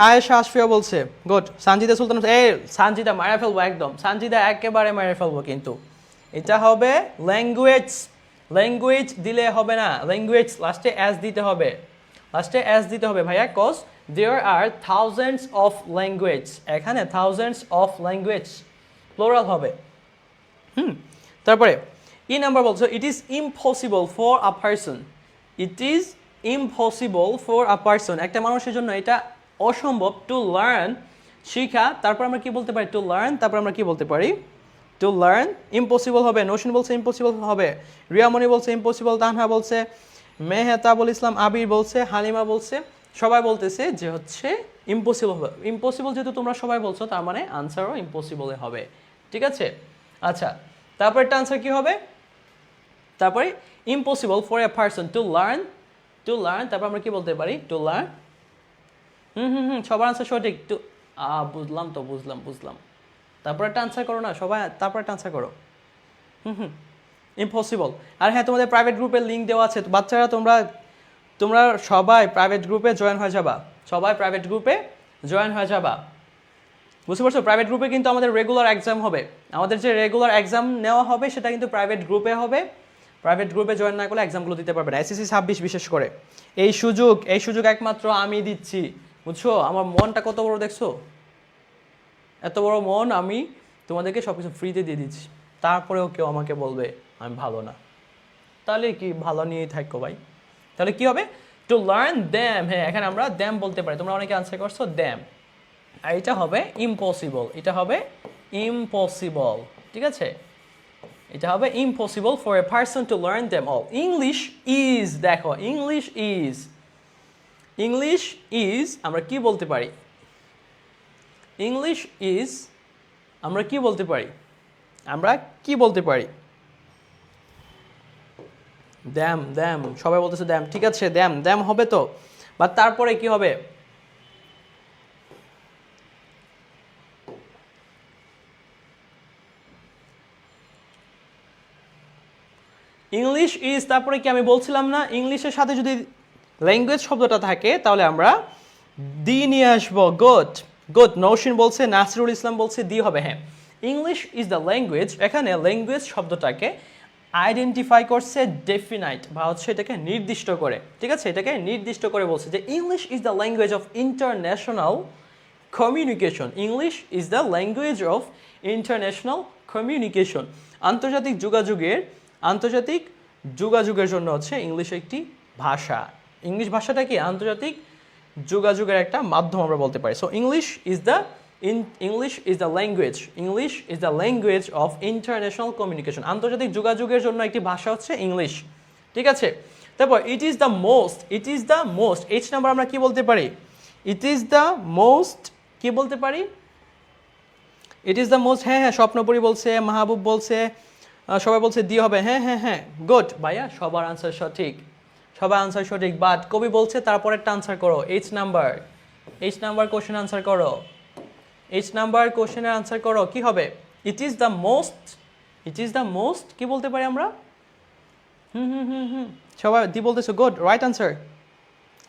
Ayesha Ashfia বলছে, গুড। সানজিদা সুলতান, সানজিদা মারা ফেলবো একদম, সানজিদা একেবারে মারা ফেলবো, কিন্তু এটা হবে ল্যাঙ্গুয়েজ দিলে হবে না, ল্যাঙ্গুয়েজ লাস্টে অ্যাস দিতে হবে, ভাইয়া, cause there are thousands of language, এখানে থাউজেন্ডস অফ ল্যাঙ্গুয়েজ প্লোরাল হবে। তারপরে ই নাম্বার বলছো, it is impossible for a person, একটা মানুষের জন্য এটা অসম্ভব, টু লার্ন, শিখা, তারপর আমরা কি বলতে পারি? টু লার্ন, তারপর আমরা কি বলতে পারি? টু লার্ন, ইম্পসিবল হবে, নৌশিন বলছে ইম্পসিবল হবে, রিয়ামণি বলছে ইম্পসিবল, তানহা বলছে, মেহতাবুল ইসলাম, আবির বলছে, হালিমা বলছে, সবাই বলতেছে যে হচ্ছে ইম্পসিবল হবে। ইম্পসিবল যেহেতু তোমরা সবাই বলছো, তার মানে আনসারও ইম্পসিবলে হবে, ঠিক আছে? আচ্ছা, তারপরটা আনসার কি হবে? তারপরে impossible for a person to learn, তারপর আমরা কি বলতে পারি? To learn. সবার আনসার সঠিক। বুঝলাম। তারপর একটা আনসার করো না সবাই, তারপর একটা আনসার করো। ইম্পসিবল। আর হ্যাঁ, তোমাদের প্রাইভেট গ্রুপের লিঙ্ক দেওয়া আছে, বাচ্চারা তোমরা সবাই প্রাইভেট গ্রুপে জয়েন হয়ে যাবা, বুঝতে পারছো? প্রাইভেট গ্রুপে কিন্তু আমাদের রেগুলার এক্সাম হবে, আমাদের যে রেগুলার এক্সাম নেওয়া হবে সেটা কিন্তু প্রাইভেট গ্রুপে হবে। প্রাইভেট গ্রুপে জয়েন না করলে এক্সামগুলো দিতে পারবে না, এসএসসি 26 বিশেষ করে। এই সুযোগ একমাত্র আমি দিচ্ছি, বুঝছো? আমার মনটা কত বড় দেখছো? এত বড় মন, আমি তোমাদেরকে সব কিছু ফ্রিতে দিয়ে দিচ্ছি, তারপরেও কেউ আমাকে বলবে আমি ভালো না, তাহলে কি? ভালো নিয়েই থাকো ভাই। তাহলে কি হবে? To learn them. হ্যাঁ, এখানে আমরা দ্যাম বলতে পারি, তোমরা অনেকে আনসার করছো দ্যাম, আর এটা হবে ইম্পসিবল, ঠিক আছে? এটা হবে impossible for a person to learn them all. English is, দেখো, ইংলিশ ইজ আমরা কি বলতে পারি? আমরা কি বলতে পারি? দ্যাম, সবাই বলতেছে দ্যাম, ঠিক আছে, দ্যাম হবে তো, বা তারপরে কি হবে? ইংলিশ ইজ, তারপরে কি আমি বলছিলাম না, ইংলিশের সাথে যদি ল্যাঙ্গুয়েজ শব্দটা থাকে তাহলে আমরা দি নিয়ে আসবো। গুড, নৌশিন বলছে, নাসিরুল ইসলাম বলছে দি হবে। হ্যাঁ, ইংলিশ ইজ দ্য ল্যাঙ্গুয়েজ, এখানে ল্যাঙ্গুয়েজ শব্দটাকে আইডেন্টিফাই করছে ডেফিনাইট, বা হচ্ছে এটাকে নির্দিষ্ট করে, ঠিক আছে? এটাকে নির্দিষ্ট করে বলছে যে English is the language of international communication. আন্তর্জাতিক যোগাযোগের জন্য হচ্ছে ইংলিশ একটি ভাষা। ইংলিশ ভাষাটা কি? আন্তর্জাতিক যোগাযোগের একটা মাধ্যম আমরা বলতে পারি। So English is the language of international communication. আন্তর্জাতিক যোগাযোগের জন্য একটি ভাষা হচ্ছে ইংলিশ, ঠিক আছে? তারপর ইট is the most, H number আমরা কি বলতে পারি? ইট ইজ দ্য মোস্ট, কি বলতে পারি? ইট ইজ দ্য মোস্ট। হ্যাঁ, স্বপ্নপুরী বলছে, মাহবুব বলছে, সবাই বলছে দি হবে। হ্যাঁ, গুড ভাইয়া, সবার আনসার সঠিক, বাট কবি বলছে তারপরে একটা আনসার করো, এইচ নাম্বার কোশ্চেন আনসার করো, কি হবে? ইট ইজ দ্য মোস্ট, কি বলতে পারি আমরা? সবাই দি বলতেছো, গুড, রাইট আনসার।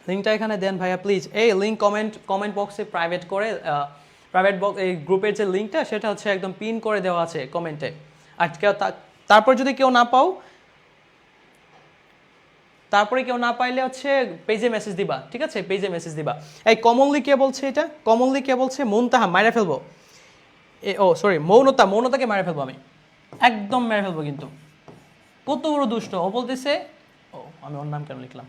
লিঙ্কটা এখানে দেন ভাইয়া প্লিজ, এই লিঙ্ক কমেন্ট বক্সে প্রাইভেট বক্স, এই গ্রুপের যে লিঙ্কটা সেটা হচ্ছে একদম পিন করে দেওয়া আছে কমেন্টে। আর তারপর যদি কেউ না পাইলে হচ্ছে পেজে মেসেজ দিবা, ঠিক আছে? পেজে মেসেজ দিবা। এই কমনলি কে বলছে? মুনতাহা, মাইরা ফেলবো। সরি, মৌনতাকে মাইরা ফেলবো, আমি একদম মেরে ফেলবো, কিন্তু কত বড় দুষ্ট। ও বলতেছে, আমি ওর নাম কেন লিখলাম?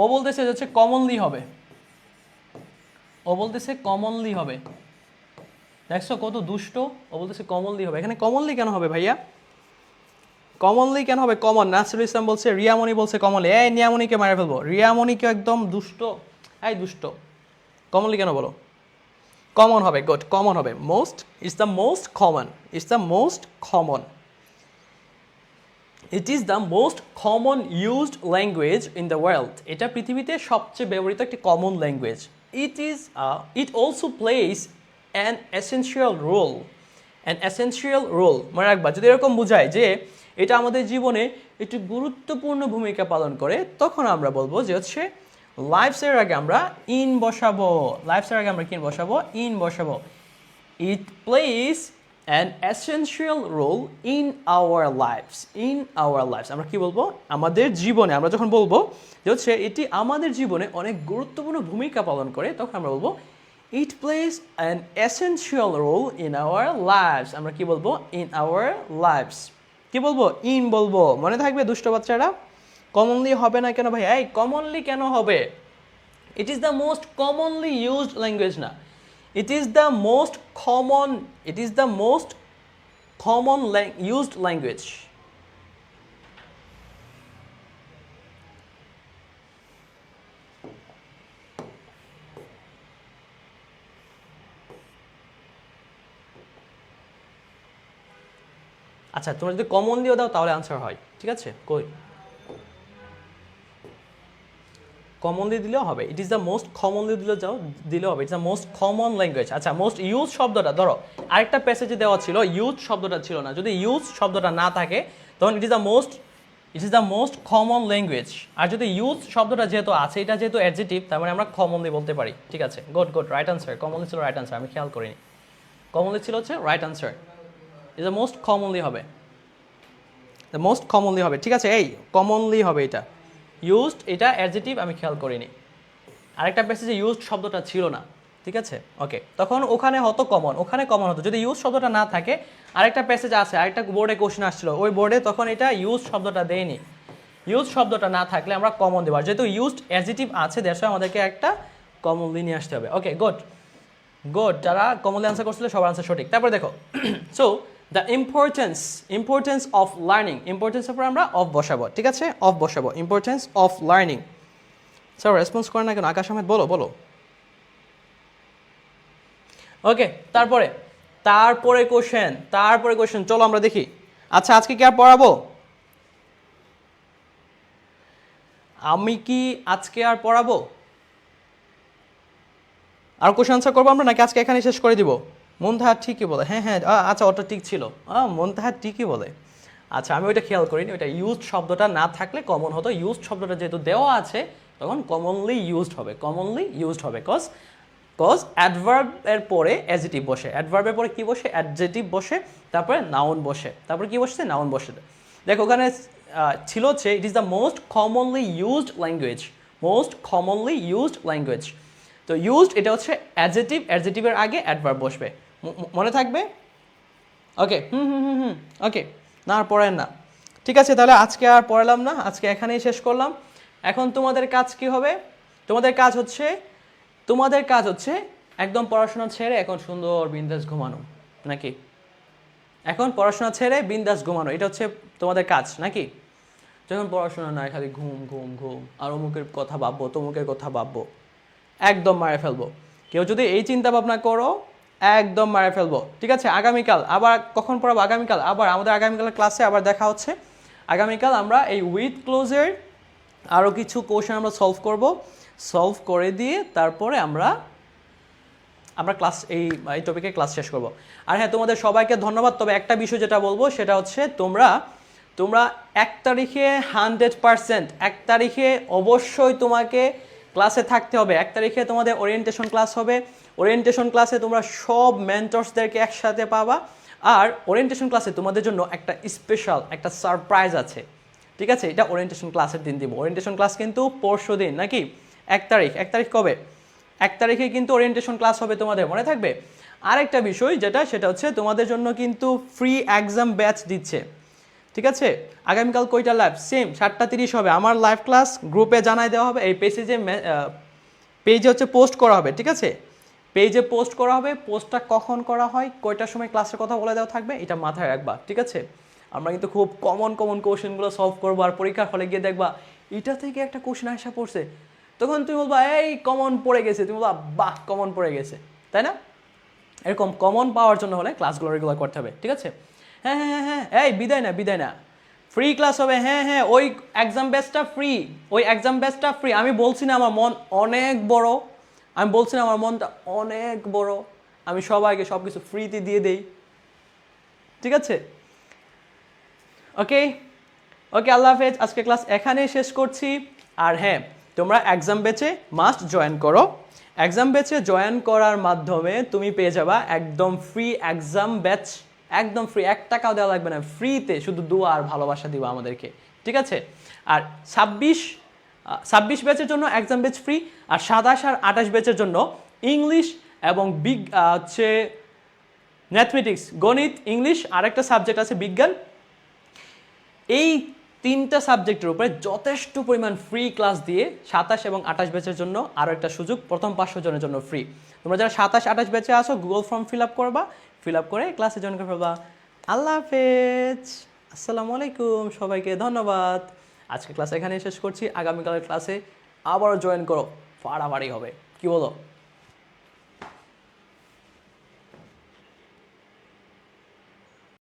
ও বলতেছে হচ্ছে কমনলি হবে, ও বলতেছে কমনলি হবে। দেখছো কত দুষ্ট, ও বলতেছে কমনলি হবে। এখানে কমনলি কেন হবে ভাইয়া? কমনলি কেন হবে? কমন। নাসিরুল ইসলাম বলছে, রিয়ামণি বলছে কমনলি। এই নিয়ামণিকে মারা ফেলবো, রিয়ামণিকে একদম দুষ্ট, এই দুষ্ট। কমনলি কেন বলো? কমন হবে, গুড, কমন হবে। Most, it's the most common, it's the most common. It is the most common used language in the world. এটা পৃথিবীতে সবচেয়ে ব্যবহৃত একটি common language. It also place an essential role. An essential role মনে রাখবা, যদি এরকম বোঝায় যে এটা আমাদের জীবনে একটি গুরুত্বপূর্ণ ভূমিকা পালন করে, তখন আমরা বলবো যে হচ্ছে লাইফসের আগে আমরা ইন বসাবো। লাইফসের আগে আমরা কি বসাবো? ইন বসাবো। It plays an essential role in our lives. In our lives আমরা কি বলবো? আমাদের জীবনে। আমরা যখন বলবো যে হচ্ছে এটি আমাদের জীবনে অনেক গুরুত্বপূর্ণ ভূমিকা পালন করে, তখন আমরা বলবো it plays an essential role in our lives. আমরা কি বলবো? In our lives. কি বলবো? ইন বলবো। মনে থাকবে দুষ্ট বাচ্চারা? কমনলি হবে না কেন ভাই? এই কমনলি কেন হবে? ইট is the most commonly used language না, it is the most common, it is the most common used language. আচ্ছা, তোমরা যদি কমন দিয়ে দাও তাহলে আনসার হয়, ঠিক আছে? কই কমনলি দিলেও হবে। ইট ইজ দ্য মোস্ট কমনলি দিলেও হবে। It's the most common language. আচ্ছা, মোস্ট ইউজ শব্দটা ধরো আরেকটা প্যাসেজে দেওয়া ছিল, ইউজ শব্দটা ছিল না। যদি ইউজ শব্দটা না থাকে তখন it is the most common language. আর যদি ইউজ শব্দটা যেহেতু আছে, এটা যেহেতু অ্যাডজেক্টিভ, তার মানে আমরা কমনলি বলতে পারি, ঠিক আছে? Good good, right answer. Commonly ছিল রাইট আনসার, আমি খেয়াল করিনি। কমনলি ছিল হচ্ছে right answer. Is the most commonly হবে, দ্য মোস্ট কমনলি হবে, ঠিক আছে? এই কমনলি হবে এটা। ইউজড এটা অ্যাডজেক্টিভ, আমি খেয়াল করিনি। আরেকটা প্যাসেজে ইউজড শব্দটা ছিল না, ঠিক আছে? ওকে, তখন ওখানে হতো কমন, ওখানে কমন হতো। যদি ইউজ শব্দটা না থাকে, আরেকটা প্যাসেজ আছে, আরেকটা বোর্ডে কোশ্চেন আসছিল, ওই বোর্ডে তখন এটা ইউজ শব্দটা দেয়নি। ইউজ শব্দটা না থাকলে আমরা কমন দেবো। আর যেহেতু ইউজড অ্যাডজেক্টিভ আছে, দেড়শো আমাদেরকে একটা কমনলি নিয়ে আসতে হবে। Okay, good good. যারা কমনলি আনসার করছিল সবার আনসার সঠিক। তারপরে দেখো, so the importance of learning. ইম্পর্টেন্সের পর আমরা অফ বসাবো, ঠিক আছে? অফ বসাবো, importance of learning. Sir response করে না কেন? আকাশ আহমেদ বলো বলো। ওকে, তারপরে কোশ্চেন চলো আমরা দেখি। আচ্ছা, আজকে কি আর পড়াবো? আমি কি আজকে আর পড়াবো? আর কোশ্চেন আনসার করবো আমরা, নাকি আজকে এখানে শেষ করে দিব? মন্তাহার ঠিকই বলে, হ্যাঁ হ্যাঁ, আচ্ছা ওটা ঠিক ছিল, মন্তাহার ঠিকই বলে। আচ্ছা, আমি ওইটা খেয়াল করিনি। ওইটা ইউজ শব্দটা না থাকলে কমন হতো। ইউজ শব্দটা যেহেতু দেওয়া আছে, তখন কমনলি ইউজড হবে। কজ অ্যাডভার্ব এর পরে অ্যাডজেক্টিভ বসে। অ্যাডভার্বের পরে কি বসে? অ্যাডজেক্টিভ বসে, তারপরে নাউন বসে, তারপরে কি বসছে? নাউন বসে। দেখো ওখানে ছিল হচ্ছে ইট is the most commonly used language. তো ইউজড এটা হচ্ছে অ্যাডজেক্টিভ, অ্যাডজেক্টিভের আগে অ্যাডভার্ব বসবে। মনে থাকবে? ওকে, ওকে, না আর পড়েন না, ঠিক আছে? তাহলে আজকে আর পড়ালাম না, আজকে এখানেই শেষ করলাম। এখন তোমাদের কাজ কি হবে? তোমাদের কাজ হচ্ছে একদম পড়াশোনা ছেড়ে এখন সুন্দর বিন্দাস ঘুমানো, নাকি? এখন পড়াশোনা ছেড়ে বিন্দাস ঘুমানো, এটা হচ্ছে তোমাদের কাজ, নাকি? যখন পড়াশোনা নাই, খালি ঘুম ঘুম ঘুম, আর অমুকের কথা ভাববো, তমুকের কথা ভাববো, একদম মারে ফেলবো। কেউ যদি এই চিন্তা ভাবনা করো, একদম মারে ফেলবো, ঠিক আছে? আগামীকাল আবার কখন পড়াবো? আগামীকাল আবার আমাদের আগামীকালের ক্লাসে আবার দেখা হচ্ছে। আগামীকাল আমরা এই উইথ ক্লোজের আরও কিছু কোশ্চেন আমরা সলভ করে দিয়ে তারপরে আমরা ক্লাস এই টপিকে ক্লাস শেষ করব। আর হ্যাঁ, তোমাদের সবাইকে ধন্যবাদ। তবে একটা বিষয় যেটা বলবো সেটা হচ্ছে তোমরা 1 তারিখে 100%, 1 তারিখে অবশ্যই তোমাকে ক্লাসে থাকতে হবে। 1 তারিখে তোমাদের ওরিয়েন্টেশন ক্লাস হবে। ওরিয়েন্টেশন ক্লাসে তোমরা সব মেন্টরসদেরকে একসাথে পাবা। আর ওরিয়েন্টেশন ক্লাসে তোমাদের জন্য একটা স্পেশাল একটা সারপ্রাইজ আছে, ঠিক আছে? এটা ওরিয়েন্টেশন ক্লাসের দিন দিব। ওরিয়েন্টেশন ক্লাস কিন্তু পরশু দিন, নাকি? 1 তারিখ কবে? 1 তারিখে কিন্তু ওরিয়েন্টেশন ক্লাস হবে, তোমাদের মনে থাকবে। আরেকটা বিষয় সেটা হচ্ছে তোমাদের জন্য কিন্তু ফ্রি এক্সাম ব্যাচ দিচ্ছে, ঠিক আছে? আগামীকাল কয়টা লাইভ? সেম 7:30 হবে আমার লাইভ ক্লাস। গ্রুপে জানাই দেওয়া হবে, এই পেজে হচ্ছে পোস্ট করা হবে, ঠিক আছে? পেজে পোস্ট করা হবে, পোস্টটা কখন করা হয়, কয়টার সময় ক্লাসের কথা বলে দেওয়া থাকবে, এটা মাথায় রাখবা, ঠিক আছে? আমরা কিন্তু খুব কমন কোশ্চেনগুলো সলভ করবো, আর পরীক্ষার হলে গিয়ে দেখবা এটা থেকে একটা কোশ্চেন আসা পড়ছে, তখন তুমি বলবা এই কমন পড়ে গেছে, তুমি বলবা বাহ কমন পড়ে গেছে, তাই না? এরকম কমন পাওয়ার জন্য হলে ক্লাসগুলো রেগুলার করতে হবে, ঠিক আছে? হ্যাঁ হ্যাঁ হ্যাঁ, এই বিদায় না, ফ্রি ক্লাস হবে, হ্যাঁ ওই এক্সাম ব্যাচটা ফ্রি, আমি বলছি না আমার মন অনেক বড়, আমি বলছি না আমার মনটা অনেক বড়, আমি সবাইকে সব কিছু ফ্রিতে দিয়ে দেই, ঠিক আছে? ওকে আল্লাহ হাফেজ, আজকে ক্লাস এখানেই শেষ করছি। আর হ্যাঁ, তোমরা এক্সাম ব্যাচে মাস্ট জয়েন করো। এক্সাম ব্যাচে জয়েন করার মাধ্যমে তুমি পেয়ে যাবা একদম ফ্রি এক্সাম ব্যাচ, একদম ফ্রি, 1 টাকাও দেওয়া লাগবে না, ফ্রিতে শুধু দোয়া আর ভালোবাসা দিবা আমাদেরকে, ঠিক আছে? আর 26 ব্যাচের জন্য এক্সাম ব্যাচ ফ্রি, আর 27 আর 28 ব্যাচের জন্য ইংলিশ এবং হচ্ছে ম্যাথমেটিক্স, গণিত, ইংলিশ, আরেকটা সাবজেক্ট আছে বিজ্ঞান, এই 3টা সাবজেক্টের উপরে যথেষ্ট পরিমাণ ফ্রি ক্লাস দিয়ে 27 এবং 28 ব্যাচের জন্য আরও একটা সুযোগ, প্রথম 500 জনের জন্য ফ্রি। তোমরা যারা 27-28 ব্যাচে আসো, গুগল ফর্ম ফিল আপ করবা, ফিল আপ করে ক্লাসে জয়েন করে ফেলবা। আল্লাহ হাফেজ, আসসালামু আলাইকুম, সবাইকে ধন্যবাদ। আজকে ক্লাস এখানেই শেষ করছি, আগামীকালের ক্লাসে আবারও জয়েন করো, ফাড়াফাড়ি হবে, কি বলো?